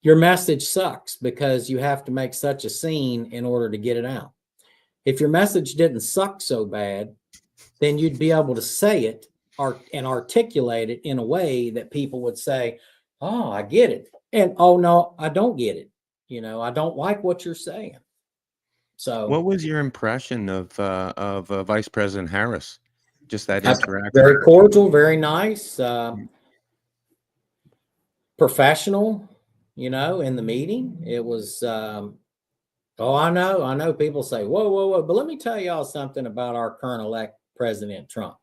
your message sucks, because you have to make such a scene in order to get it out. If your message didn't suck so bad, then you'd be able to say it and articulate it in a way that people would say, oh, I get it. And, oh, no, I don't get it. I don't like what you're saying. So What was your impression of Vice President Harris? Just that interaction. very cordial, very nice, professional, in the meeting. It was, I know people say, whoa. But let me tell y'all something about our current elect President Trump.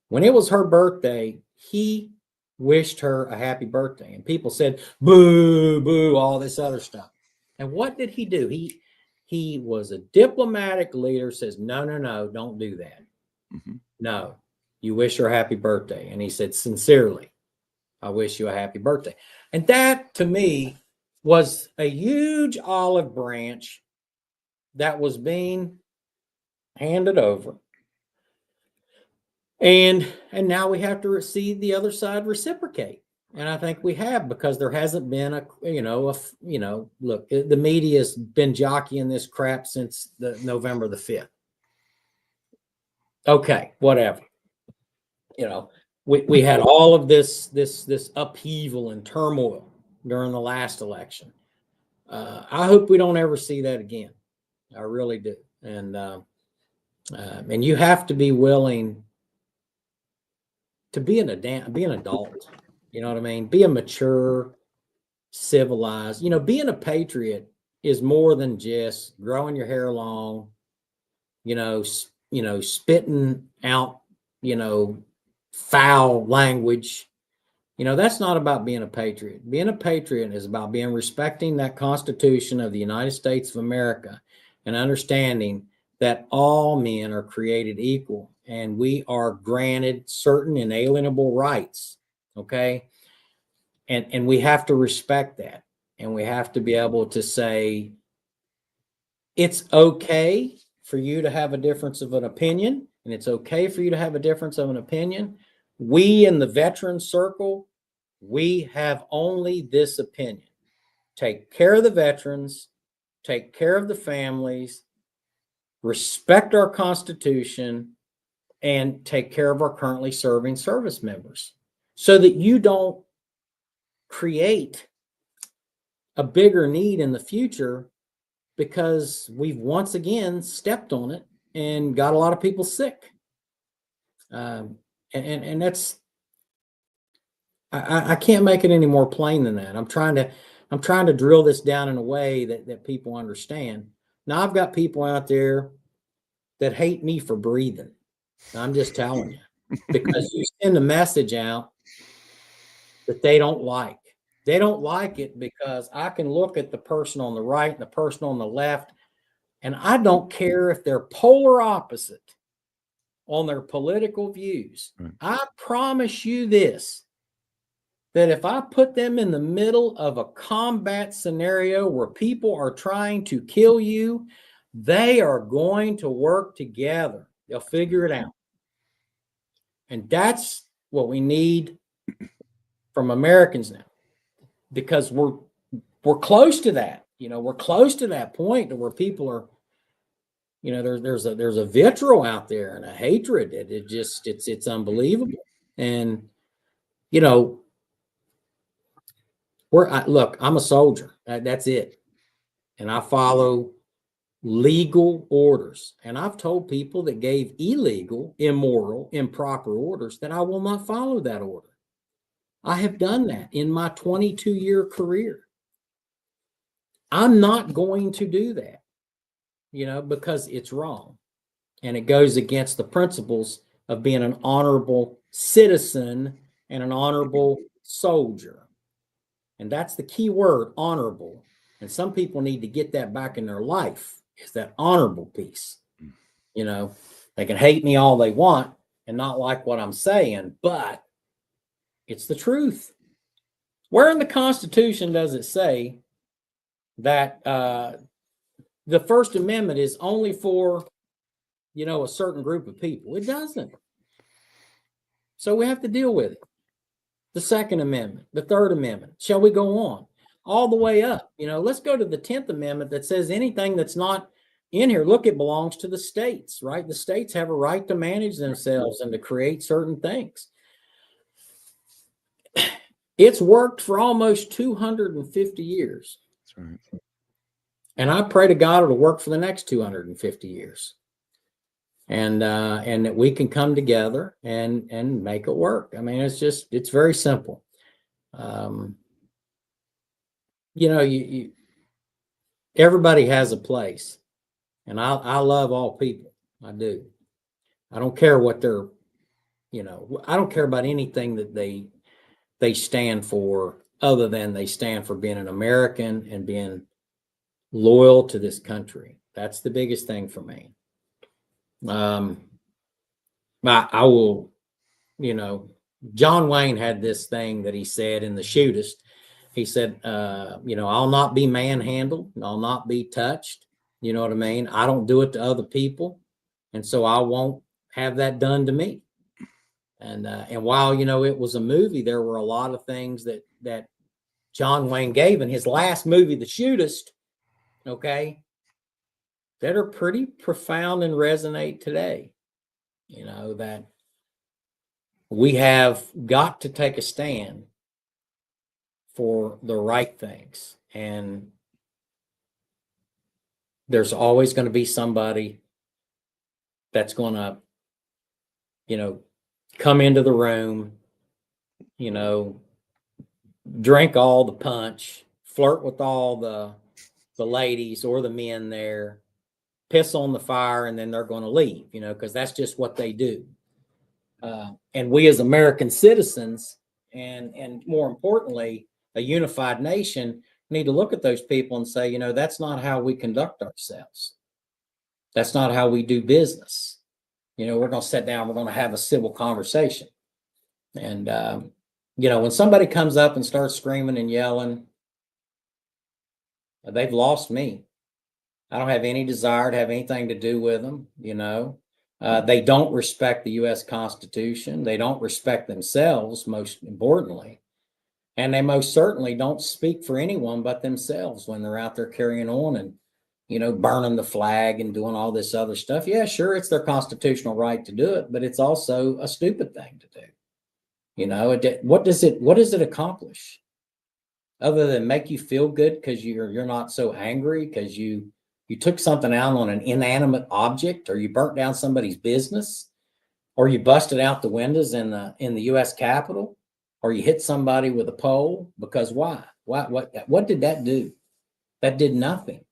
When it was her birthday, he wished her a happy birthday. And people said, boo, boo, all this other stuff. And what did he do? He was a diplomatic leader, says, no, don't do that. Mm-hmm. No, you wish her a happy birthday. And he said, sincerely, I wish you a happy birthday. And that, to me, was a huge olive branch that was being handed over. And now we have to see the other side reciprocate. And I think we have, because there hasn't been look, the media has been jockeying this crap since November the 5th. Okay, whatever. We had all of this upheaval and turmoil during the last election. I hope we don't ever see that again. I really do. And you have to be willing to be an adult. You know what I mean? Be a mature, civilized. Being a patriot is more than just growing your hair long, spitting out, foul language. That's not about being a patriot. Being a patriot is about respecting that Constitution of the United States of America and understanding that all men are created equal and we are granted certain inalienable rights. Okay. And we have to respect that. And we have to be able to say, it's okay for you to have a difference of an opinion. And it's okay for you to have a difference of an opinion. We in the veteran circle, we have only this opinion. Take care of the veterans, take care of the families, respect our Constitution, and take care of our currently serving service members so that you don't create a bigger need in the future, because we've once again stepped on it and got a lot of people sick. And that's, I can't make it any more plain than that. I'm trying to drill this down in a way that people understand. Now, I've got people out there that hate me for breathing. I'm just telling you, because you send a message out that they don't like. They don't like it because I can look at the person on the right and the person on the left, and I don't care if they're polar opposite on their political views. Right. I promise you this, that if I put them in the middle of a combat scenario where people are trying to kill you, they are going to work together. They'll figure it out. And that's what we need from Americans now, because we're close to that. We're close to that point where people are, there's a vitriol out there and a hatred. It's unbelievable. And, look, I'm a soldier. That's it. And I follow legal orders. And I've told people that gave illegal, immoral, improper orders that I will not follow that order. I have done that in my 22-year career. I'm not going to do that, because it's wrong. And it goes against the principles of being an honorable citizen and an honorable soldier. And that's the key word, honorable. And some people need to get that back in their life, is that honorable piece. They can hate me all they want and not like what I'm saying, but it's the truth. Where in the Constitution does it say that the First Amendment is only for, a certain group of people? It doesn't. So we have to deal with it. The Second Amendment, the Third Amendment. Shall we go on? All the way up. Let's go to the 10th Amendment that says anything that's not in here, look, it belongs to the states, right? The states have a right to manage themselves and to create certain things. It's worked for almost 250 years. That's right. And I pray to God it'll work for the next 250 years. And that we can come together and make it work. I mean, it's very simple. You everybody has a place. And I love all people. I do. I don't care what they're, I don't care about anything that they stand for, other than they stand for being an American and being loyal to this country. That's the biggest thing for me. I will, John Wayne had this thing that he said in The Shootist. He said, I'll not be manhandled. I'll not be touched. You know what I mean? I don't do it to other people. And so I won't have that done to me. And while, it was a movie, there were a lot of things that John Wayne gave in his last movie, The Shootist, okay, that are pretty profound and resonate today. That we have got to take a stand for the right things. And there's always going to be somebody that's going to, come into the room, drink all the punch, flirt with all the ladies or the men there, piss on the fire, and then they're going to leave, because that's just what they do. And we as American citizens, and more importantly, a unified nation, need to look at those people and say, that's not how we conduct ourselves. That's not how we do business. We're going to sit down, we're going to have a civil conversation. And, when somebody comes up and starts screaming and yelling, they've lost me. I don't have any desire to have anything to do with them. They don't respect the U.S. Constitution. They don't respect themselves, most importantly. And they most certainly don't speak for anyone but themselves when they're out there carrying on and, burning the flag and doing all this other stuff. Yeah, sure, it's their constitutional right to do it, but it's also a stupid thing to do. What does it accomplish? Other than make you feel good because you're not so angry because you took something out on an inanimate object, or you burnt down somebody's business, or you busted out the windows in the U.S. Capitol, or you hit somebody with a pole. Because why? What did that do? That did nothing.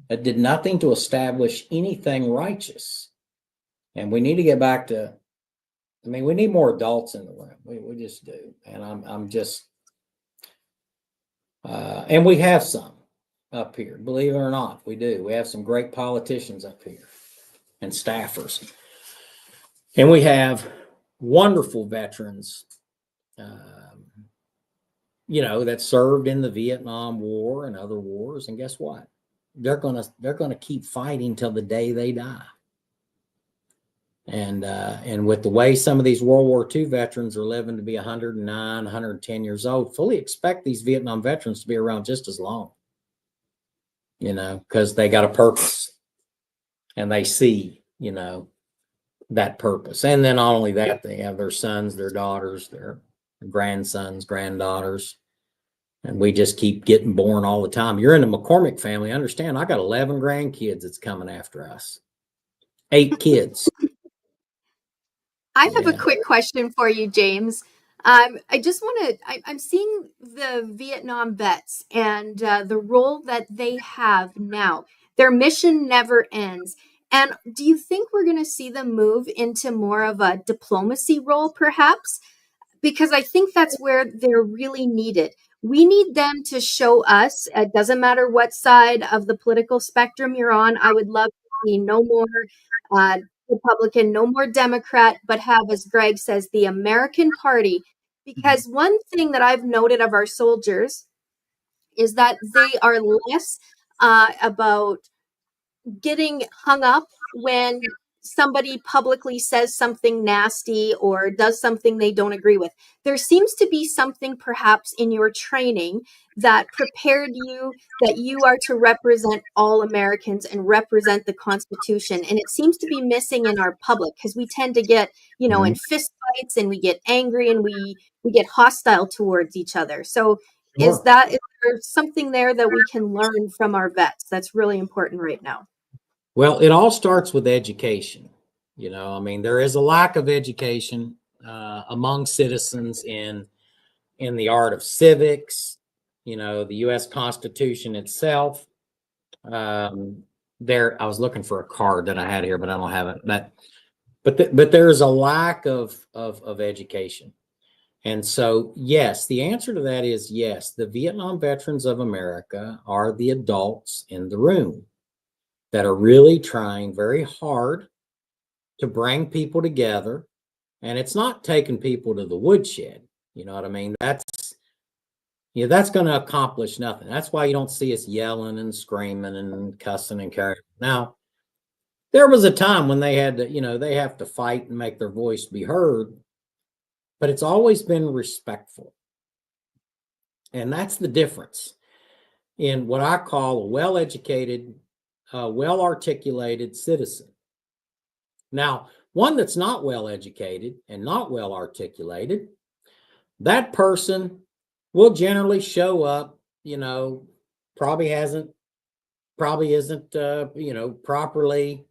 That did nothing to establish anything righteous. And we need to get back to, we need more adults in the room. We just do. And I'm just, and we have some up here, believe it or not, we do. We have some great politicians up here and staffers. And we have wonderful veterans, that served in the Vietnam War and other wars. And guess what? They're gonna keep fighting till the day they die. And with the way some of these World War II veterans are living to be 109, 110 years old, fully expect these Vietnam veterans to be around just as long. Because they got a purpose and they see, that purpose. And then not only that, they have their sons, their daughters, their grandsons, granddaughters. And we just keep getting born all the time. You're in the McCormick family. Understand, I got 11 grandkids that's coming after us. 8 kids. I have a quick question for you, James. I just want to, I'm seeing the Vietnam vets and the role that they have now. Their mission never ends. And do you think we're going to see them move into more of a diplomacy role, perhaps? Because I think that's where they're really needed. We need them to show us, it doesn't matter what side of the political spectrum you're on. I would love to see no more Republican, no more Democrat, but have, as Greg says, the American Party. Because one thing that I've noted of our soldiers is that they are less about getting hung up when somebody publicly says something nasty or does something they don't agree with. There seems to be something perhaps in your training that prepared you that you are to represent all Americans and represent the Constitution. And it seems to be missing in our public because we tend to get, you know, in fist fights and we get angry and we get hostile towards each other. So is there something there that we can learn from our vets that's really important right now? Well, it all starts with education. You know, I mean, there is a lack of education among citizens in the art of civics, you know, the U.S. Constitution itself. I was looking for a card that I had here, but I don't have it. But there's a lack of education. And so, yes, the answer to that is yes, the Vietnam Veterans of America are the adults in the room that are really trying very hard to bring people together. And it's not taking people to the woodshed. You know what I mean? That's going to accomplish nothing. That's why you don't see us yelling and screaming and cussing and carrying. Now, there was a time when they had to, you know, they have to fight and make their voice be heard, but it's always been respectful. And that's the difference in what I call a well-educated, well-articulated citizen. Now, one that's not well-educated and not well-articulated, that person will generally show up, you know, probably isn't, you know, properly,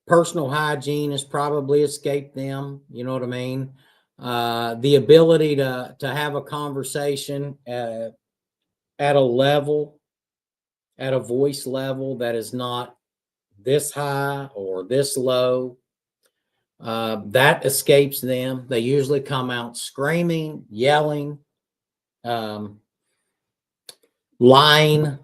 personal hygiene has probably escaped them. You know what I mean? The ability to have a conversation at a level, at a voice level that is not this high or this low, that escapes them. They usually come out screaming, yelling, lying.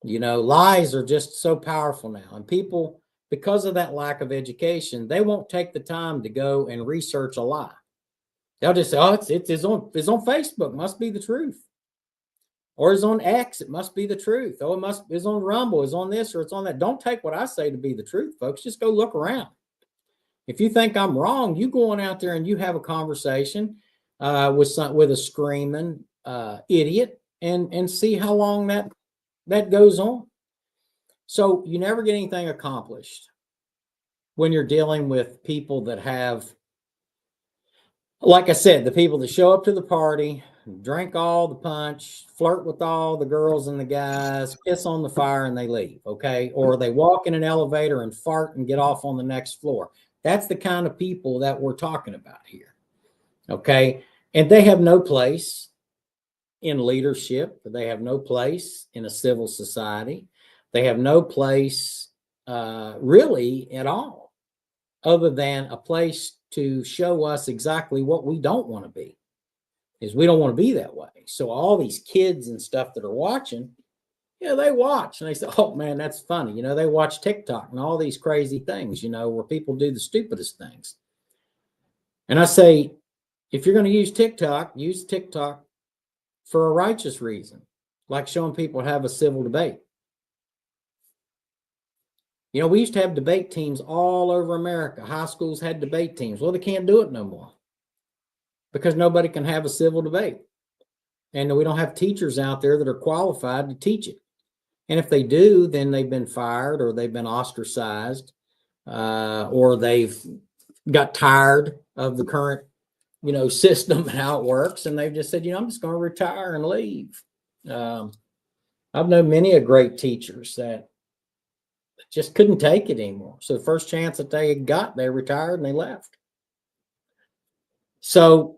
You know, lies are just so powerful now. And people, because of that lack of education, they won't take the time to go and research a lie. They'll just say, oh, it's on Facebook, must be the truth. Or it's on X, it must be the truth. Oh, it's on Rumble, it's on this or it's on that. Don't take what I say to be the truth, folks. Just go look around. If you think I'm wrong, you go on out there and you have a conversation with a screaming idiot and see how long that goes on. So you never get anything accomplished when you're dealing with people that have, like I said, the people that show up to the party, drink all the punch, flirt with all the girls and the guys, piss on the fire, and they leave, okay? Or they walk in an elevator and fart and get off on the next floor. That's the kind of people that we're talking about here, okay? And they have no place in leadership. They have no place in a civil society. They have no place really at all, other than a place to show us exactly what we don't want to be. Is we don't want to be that way. So all these kids and stuff that are watching, yeah, they watch and they say, oh man, that's funny. You know, they watch TikTok and all these crazy things, you know, where people do the stupidest things. And I say, if you're going to use TikTok for a righteous reason, like showing people how to have a civil debate. You know, we used to have debate teams all over America. High schools had debate teams. Well, they can't do it no more because nobody can have a civil debate. And we don't have teachers out there that are qualified to teach it. And if they do, then they've been fired or they've been ostracized or they've got tired of the current, you know, system and how it works. And they've just said, you know, I'm just going to retire and leave. I've known many of great teachers that just couldn't take it anymore. So the first chance that they got, they retired and they left. So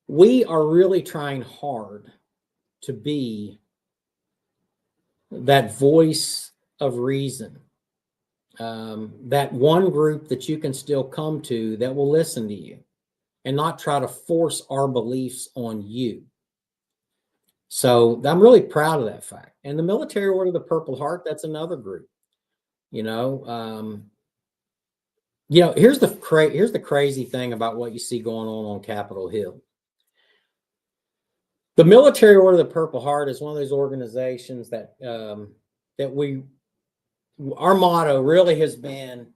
we are really trying hard to be that voice of reason, that one group that you can still come to that will listen to you and not try to force our beliefs on you. So I'm really proud of that fact. And the Military Order of the Purple Heart, that's another group. You know, here's the crazy thing about what you see going on Capitol Hill. The Military Order of the Purple Heart is one of those organizations that our motto really has been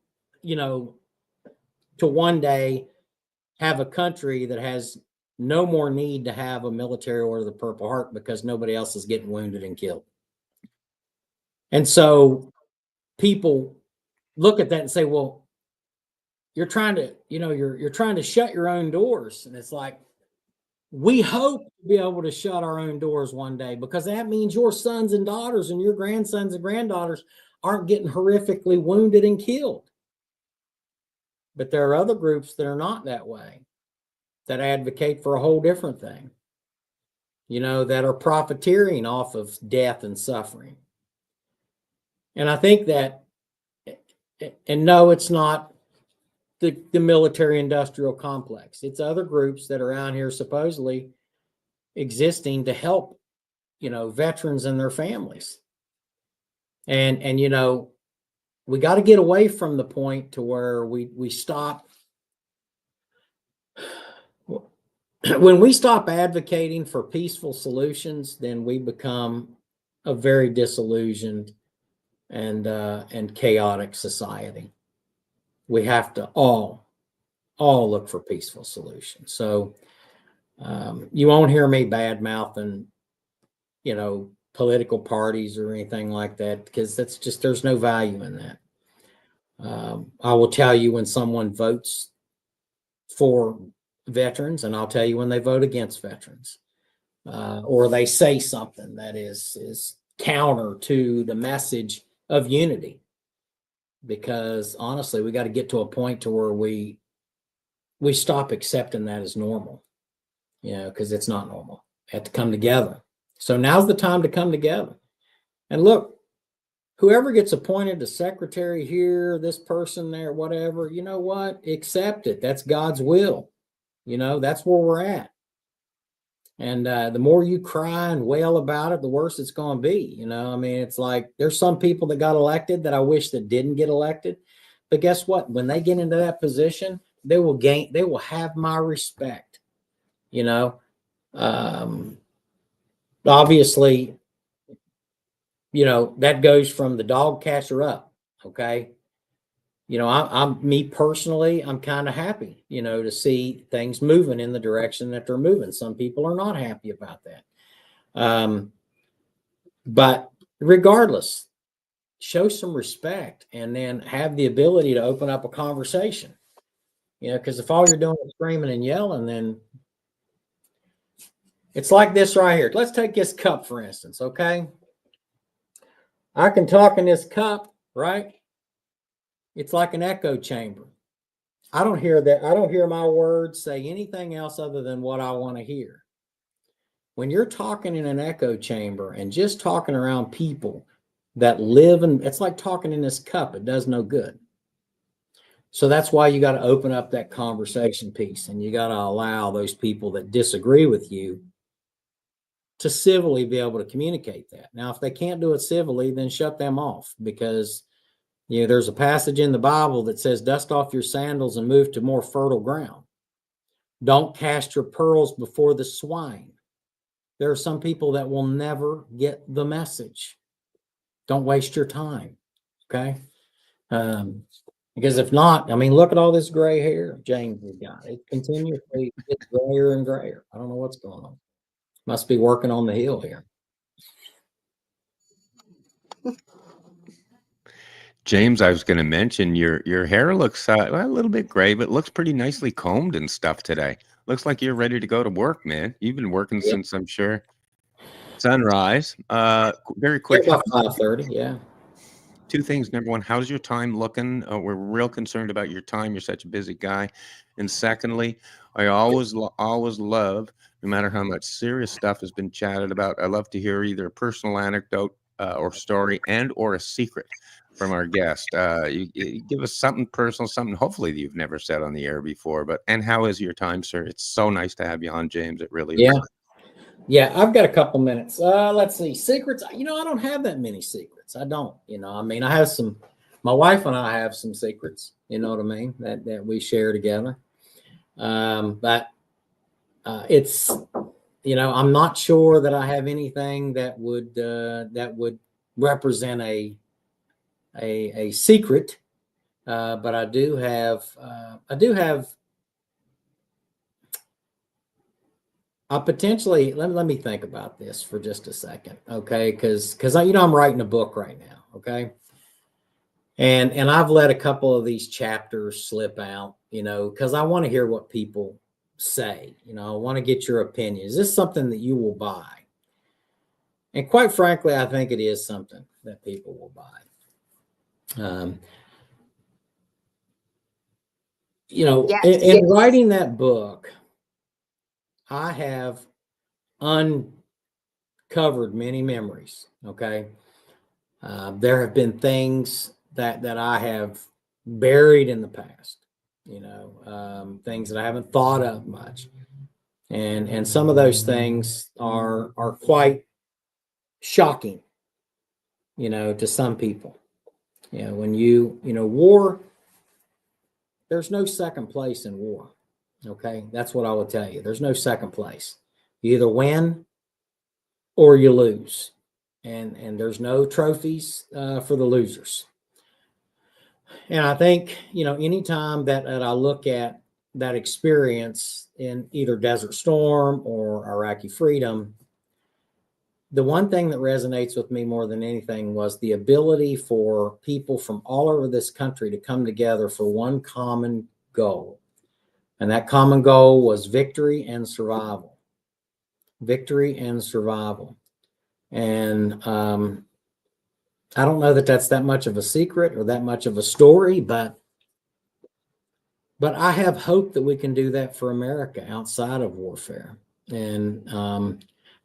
you know, to one day have a country that has no more need to have a military order of the Purple Heart because nobody else is getting wounded and killed. And so people look at that and say, well, you're trying to, you know, you're trying to shut your own doors. And it's like, we hope to be able to shut our own doors one day, because that means your sons and daughters and your grandsons and granddaughters aren't getting horrifically wounded and killed. But there are other groups that are not that way, that advocate for a whole different thing, you know, that are profiteering off of death and suffering. And I think that, and no, it's not the military industrial complex. It's other groups that are out here supposedly existing to help, you know, veterans and their families. And you know, we got to get away from the point to where we stop. When we stop advocating for peaceful solutions, then we become a very disillusioned and chaotic society. We have to all look for peaceful solutions. So you won't hear me bad mouthing, you know, political parties or anything like that, because that's just, there's no value in that. I will tell you when someone votes for veterans, and I'll tell you when they vote against veterans, or they say something that is counter to the message of unity. Because honestly, we got to get to a point to where we stop accepting that as normal, you know, because it's not normal. We have to come together. So now's the time to come together. And look, whoever gets appointed to secretary here, this person there, whatever, you know what? Accept it. That's God's will. You know, that's where we're at. And the more you cry and wail about it, the worse it's going to be. You know, I mean, it's like there's some people that got elected that I wish that didn't get elected. But guess what? When they get into that position, they will have my respect. You know, obviously, you know, that goes from the dog catcher up. Okay. You know, I'm me personally, I'm kind of happy, you know, to see things moving in the direction that they're moving. Some people are not happy about that. But regardless, show some respect and then have the ability to open up a conversation, you know, because if all you're doing is screaming and yelling, then it's like this right here. Let's take this cup, for instance. Okay. I can talk in this cup, right? It's like an echo chamber. I don't hear that. I don't hear my words say anything else other than what I want to hear. When you're talking in an echo chamber and just talking around people that live in, it's like talking in this cup. It does no good. So that's why you got to open up that conversation piece, and you got to allow those people that disagree with you to civilly be able to communicate that. Now, if they can't do it civilly, then shut them off, because you know, there's a passage in the Bible that says, dust off your sandals and move to more fertile ground. Don't cast your pearls before the swine. There are some people that will never get the message. Don't waste your time. Okay. Because if not, I mean, look at all this gray hair James has got. It continuously gets grayer and grayer. I don't know what's going on. Must be working on the hill here. James, I was going to mention your hair looks a little bit gray, but looks pretty nicely combed and stuff today. Looks like you're ready to go to work, man. You've been working since, I'm sure, sunrise. Very quick. About 5:30, yeah. Two things. Number one, how's your time looking? We're real concerned about your time. You're such a busy guy. And secondly, I always love, no matter how much serious stuff has been chatted about, I love to hear either a personal anecdote or story and or a secret from our guest. You give us something personal, something hopefully that you've never said on the air before. And how is your time, sir? It's so nice to have you on, James. It really is. Yeah, I've got a couple minutes. Let's see. Secrets. You know, I don't have that many secrets. I don't. You know, I mean, I have some. My wife and I have some secrets. You know what I mean? That we share together. But it's, you know, I'm not sure that I have anything that would represent a secret. but I do have I potentially let me think about this for just a second, okay? Because I'm writing a book right now, okay? And I've let a couple of these chapters slip out, because I want to hear what people say. I want to get your opinion. Is this something that you will buy? And quite frankly, I think it is something that people will buy. Yes. In writing that book, I have uncovered many memories. Okay. There have been things that I have buried in the past, things that I haven't thought of much. And some of those things are quite shocking, to some people. When war, there's no second place in war. Okay. That's what I will tell you. There's no second place. You either win or you lose. And there's no trophies for the losers. And I think, anytime that I look at that experience in either Desert Storm or Iraqi Freedom, the one thing that resonates with me more than anything was the ability for people from all over this country to come together for one common goal. And that common goal was victory and survival. Victory and survival. And I don't know that that's that much of a secret or that much of a story, but I have hope that we can do that for America outside of warfare. And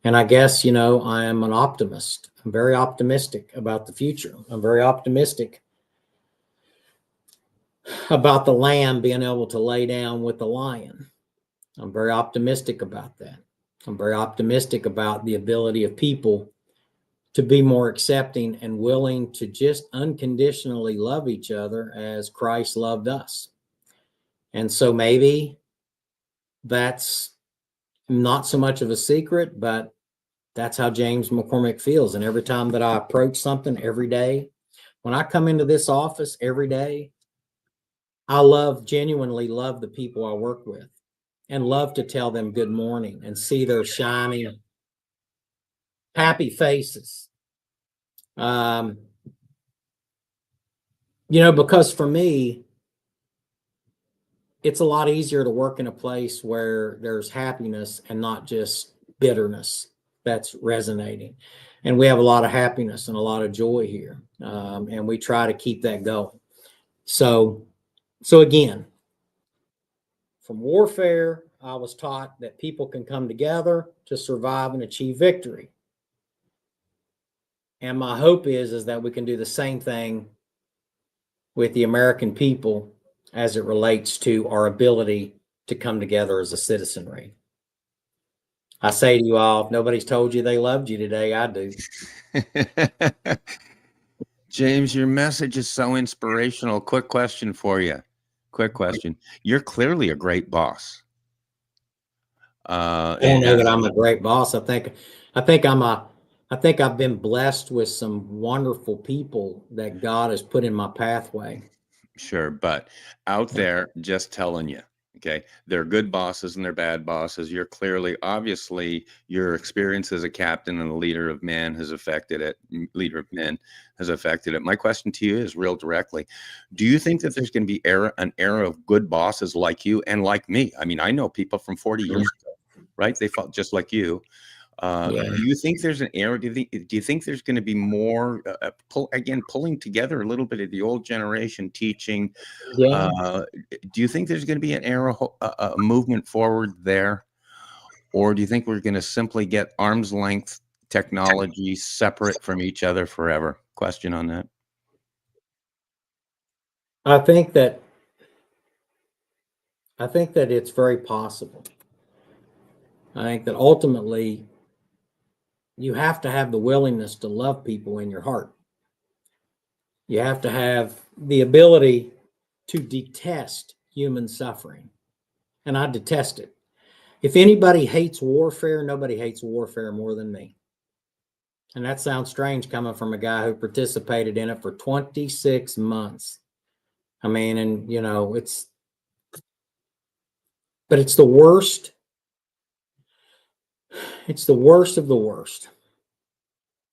I guess, I am an optimist. I'm very optimistic about the future. I'm very optimistic about the lamb being able to lay down with the lion. I'm very optimistic about that. I'm very optimistic about the ability of people to be more accepting and willing to just unconditionally love each other as Christ loved us. And so maybe that's not so much of a secret, but that's how James McCormick feels. And every time that I approach something every day, when I come into this office every day, I genuinely love the people I work with and love to tell them good morning and see their shining, happy faces. Because for me, it's a lot easier to work in a place where there's happiness and not just bitterness that's resonating. And we have a lot of happiness and a lot of joy here. And we try to keep that going. So again, from warfare, I was taught that people can come together to survive and achieve victory. And my hope is that we can do the same thing with the American people as it relates to our ability to come together as a citizenry. I say to you all, if nobody's told you they loved you today, I do. James, your message is so inspirational. Quick question for you. Quick question. You're clearly a great boss. I don't know that I'm a great boss. I think I've been blessed with some wonderful people that God has put in my pathway. Sure, but out there, just telling you, okay, they're good bosses and they're bad bosses. You're clearly, obviously, your experience as a captain and a leader of men has affected it. Leader of men has affected it. My question to you is real directly. Do you think that there's going to be an era of good bosses like you and like me? I mean, I know people from 40 years ago, right? They felt just like you. Do you think there's an era? Do you think there's going to be more pulling together a little bit of the old generation teaching? Yeah. Do you think there's going to be an era, a movement forward there, or do you think we're going to simply get arm's length technology separate from each other forever? Question on that. I think that it's very possible. I think that ultimately you have to have the willingness to love people in your heart. You have to have the ability to detest human suffering. And I detest it. If anybody hates warfare, nobody hates warfare more than me. And that sounds strange coming from a guy who participated in it for 26 months. I mean, and but it's the worst. It's the worst of the worst.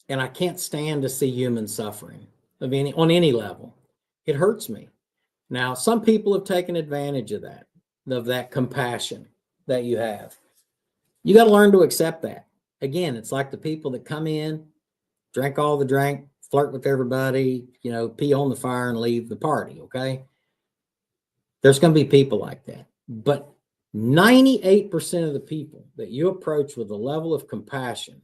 And I can't stand to see human suffering on any level. It hurts me. Now, some people have taken advantage of that compassion that you have. You got to learn to accept that. Again, it's like the people that come in, drink all the drink, flirt with everybody, pee on the fire and leave the party, okay? There's going to be people like that. But 98% of the people that you approach with a level of compassion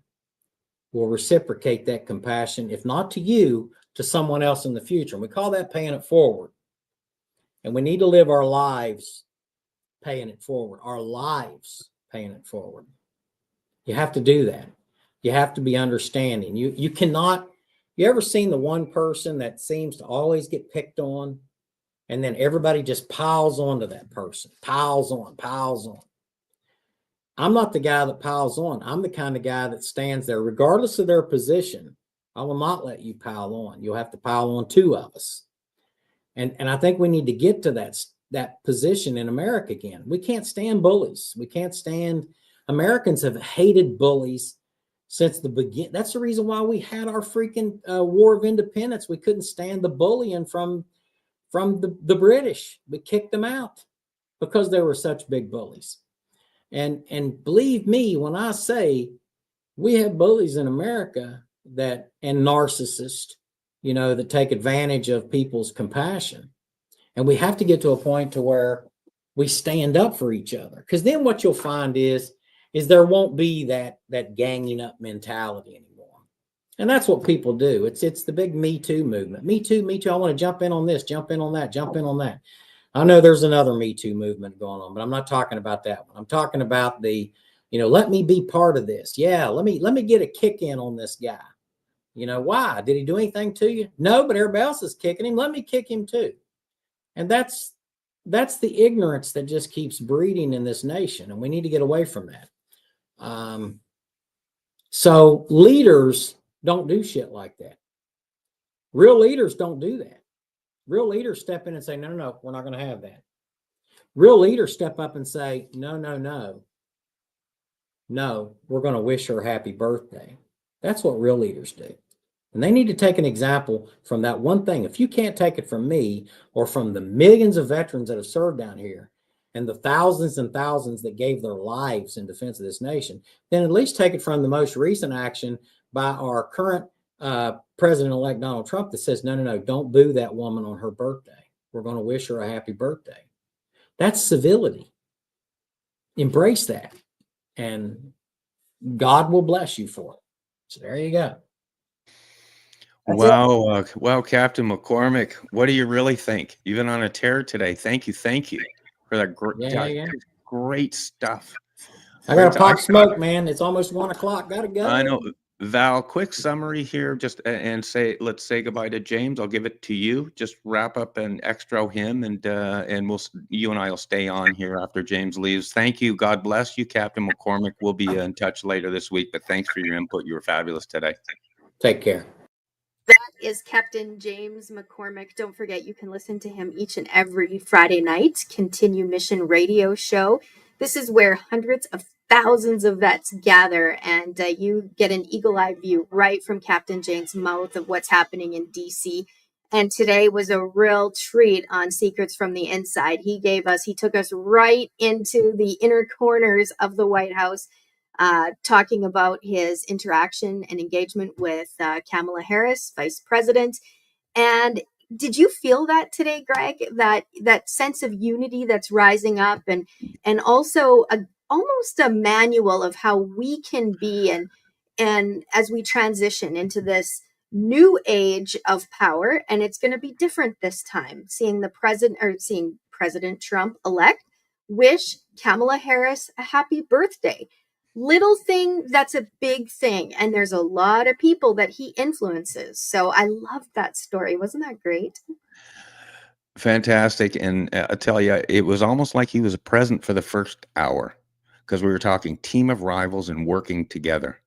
will reciprocate that compassion, if not to you, to someone else in the future. And we call that paying it forward. And we need to live our lives paying it forward, our lives paying it forward. You have to do that. You have to be understanding. You cannot, you ever seen the one person that seems to always get picked on, and then everybody just piles on to that person, piles on. I'm not the guy that piles on. I'm the kind of guy that stands there, regardless of their position. I will not let you pile on. You'll have to pile on two of us. And I think we need to get to that position in America again. We can't stand bullies. We can't stand, Americans have hated bullies since the beginning. That's the reason why we had our freaking War of Independence. We couldn't stand the bullying from the British. We kicked them out because they were such big bullies. And believe me when I say we have bullies in America and narcissists, that take advantage of people's compassion. And we have to get to a point to where we stand up for each other. Because then what you'll find is there won't be that ganging up mentality anymore. And that's what people do. It's the big Me Too movement. Me too. I want to jump in on this, jump in on that, jump in on that. I know there's another Me Too movement going on, but I'm not talking about that one. I'm talking about let me be part of this. Yeah, let me get a kick in on this guy. Why? Did he do anything to you? No, but everybody else is kicking him. Let me kick him too. And that's the ignorance that just keeps breeding in this nation, and we need to get away from that. So leaders don't do shit like that. Real leaders don't do that. Real leaders step in and say, no, we're not going to have that. Real leaders step up and say, no, we're going to wish her happy birthday. That's what real leaders do. And they need to take an example from that one thing. If you can't take it from me or from the millions of veterans that have served down here and the thousands and thousands that gave their lives in defense of this nation, then at least take it from the most recent action by our current President-elect Donald Trump that says, no, don't boo that woman on her birthday. We're going to wish her a happy birthday. That's civility. Embrace that. And God will bless you for it. So there you go. Wow. Well, Captain McCormick, what do you really think? You've been on a tear today. Thank you for that great stuff. I got to pop smoke, man. It's almost 1 o'clock. Got to go. I know. Val, quick summary here, just and let's say goodbye to James. I'll give it to you. Just wrap up and extra him, and you and I will stay on here after James leaves. Thank you. God bless you, Captain McCormick. We'll be in touch later this week, but thanks for your input. You were fabulous today. Take care. That is Captain James McCormick. Don't forget, you can listen to him each and every Friday night, Continue Mission Radio Show. This is where hundreds of thousands of vets gather, and you get an eagle-eye view right from Captain James' mouth of what's happening in DC. And today was a real treat on Secrets from the Inside. He took us right into the inner corners of the White House, talking about his interaction and engagement with Kamala Harris, Vice President. And did you feel that today, Greg? That sense of unity that's rising up, and also almost a manual of how we can be, and as we transition into this new age of power, and it's going to be different this time. Seeing President Trump elect wish Kamala Harris a happy birthday. Little thing, that's a big thing. And there's a lot of people that he influences. So I loved that story. Wasn't that great? Fantastic. And I tell you, it was almost like he was present for the first hour because we were talking team of rivals and working together.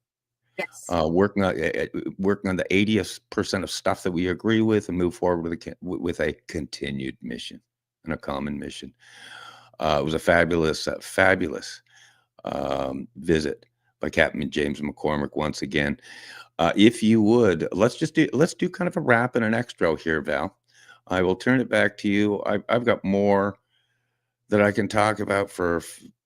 Yes. working on the 80% of stuff that we agree with, and move forward with a continued mission and a common mission. It was a fabulous visit by Captain James McCormick once again. If you would, let's do kind of a wrap and an extra here, Val. I will turn it back to you. I've got more that I can talk about for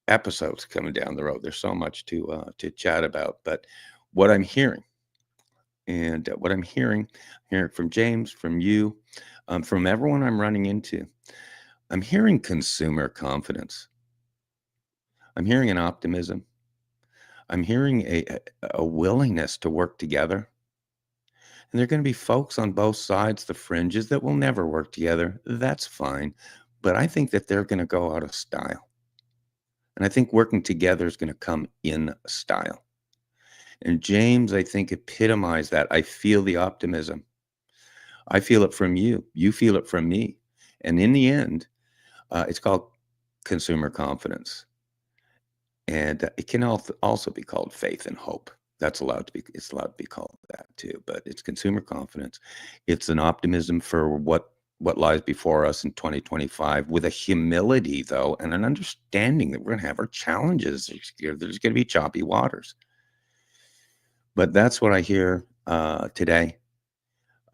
episodes coming down the road. There's so much to chat about, but what I'm hearing, and hearing from James, from you, from everyone I'm running into, I'm hearing consumer confidence. I'm hearing an optimism. I'm hearing a willingness to work together. And there are going to be folks on both sides, the fringes, that will never work together. That's fine. But I think that they're going to go out of style. And I think working together is going to come in style. And James, I think, epitomized that. I feel the optimism. I feel it from you. You feel it from me. And in the end, it's called consumer confidence. And it can also be called faith and hope. It's allowed to be called that too, but it's consumer confidence. It's an optimism for what lies before us in 2025, with a humility, though, and an understanding that we're going to have our challenges. There's going to be choppy waters. But that's what I hear today.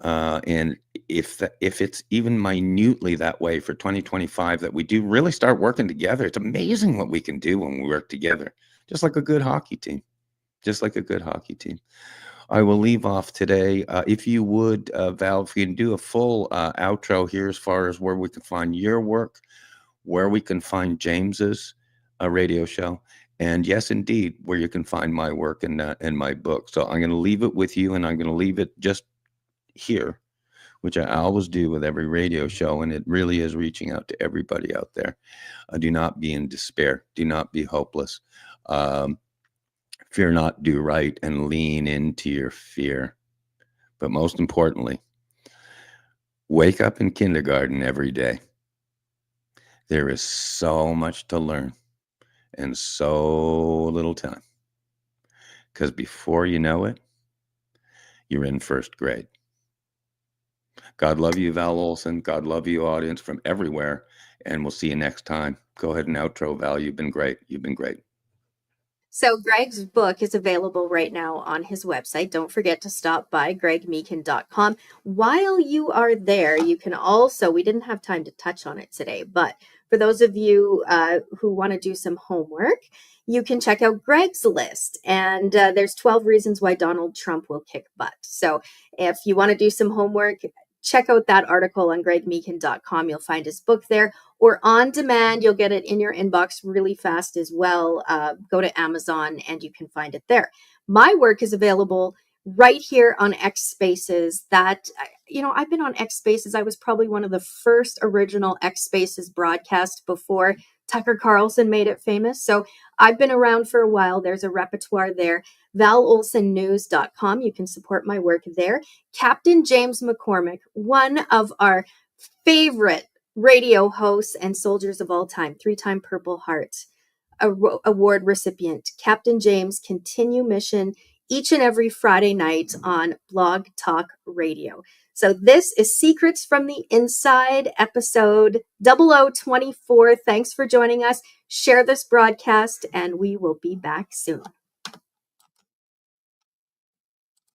And if it's even minutely that way for 2025, that we do really start working together, it's amazing what we can do when we work together, just like a good hockey team. I will leave off today. If you would, Val, if you can do a full outro here as far as where we can find your work, where we can find James's radio show, and yes, indeed, where you can find my work and my book. So I'm going to leave it with you, and I'm going to leave it just here, which I always do with every radio show, and it really is reaching out to everybody out there. Do not be in despair. Do not be hopeless. Fear not, do right, and lean into your fear. But most importantly, wake up in kindergarten every day. There is so much to learn and so little time, because before you know it, you're in first grade. God love you, Val Olson. God love you, audience from everywhere. And we'll see you next time. Go ahead and outro, Val. You've been great. So Greg's book is available right now on his website. Don't forget to stop by gregmeekin.com. While you are there, you can also, we didn't have time to touch on it today, but for those of you who want to do some homework, you can check out Greg's list. And there's 12 reasons why Donald Trump will kick butt. So if you want to do some homework, check out that article on gregmeekin.com. You'll find his book there, or on demand. You'll get it in your inbox really fast as well. Go to Amazon and you can find it there. My work is available right here on X Spaces. That, I've been on X Spaces. I was probably one of the first original X Spaces broadcasts before Tucker Carlson made it famous. So I've been around for a while. There's a repertoire there. ValOlsonNews.com. You can support my work there. Captain James McCormick, one of our favorite radio hosts and soldiers of all time, 3-time Purple Heart Award recipient. Captain James, continue mission each and every Friday night on Blog Talk Radio. So this is Secrets from the Inside, episode 0024. Thanks for joining us. Share this broadcast, and we will be back soon.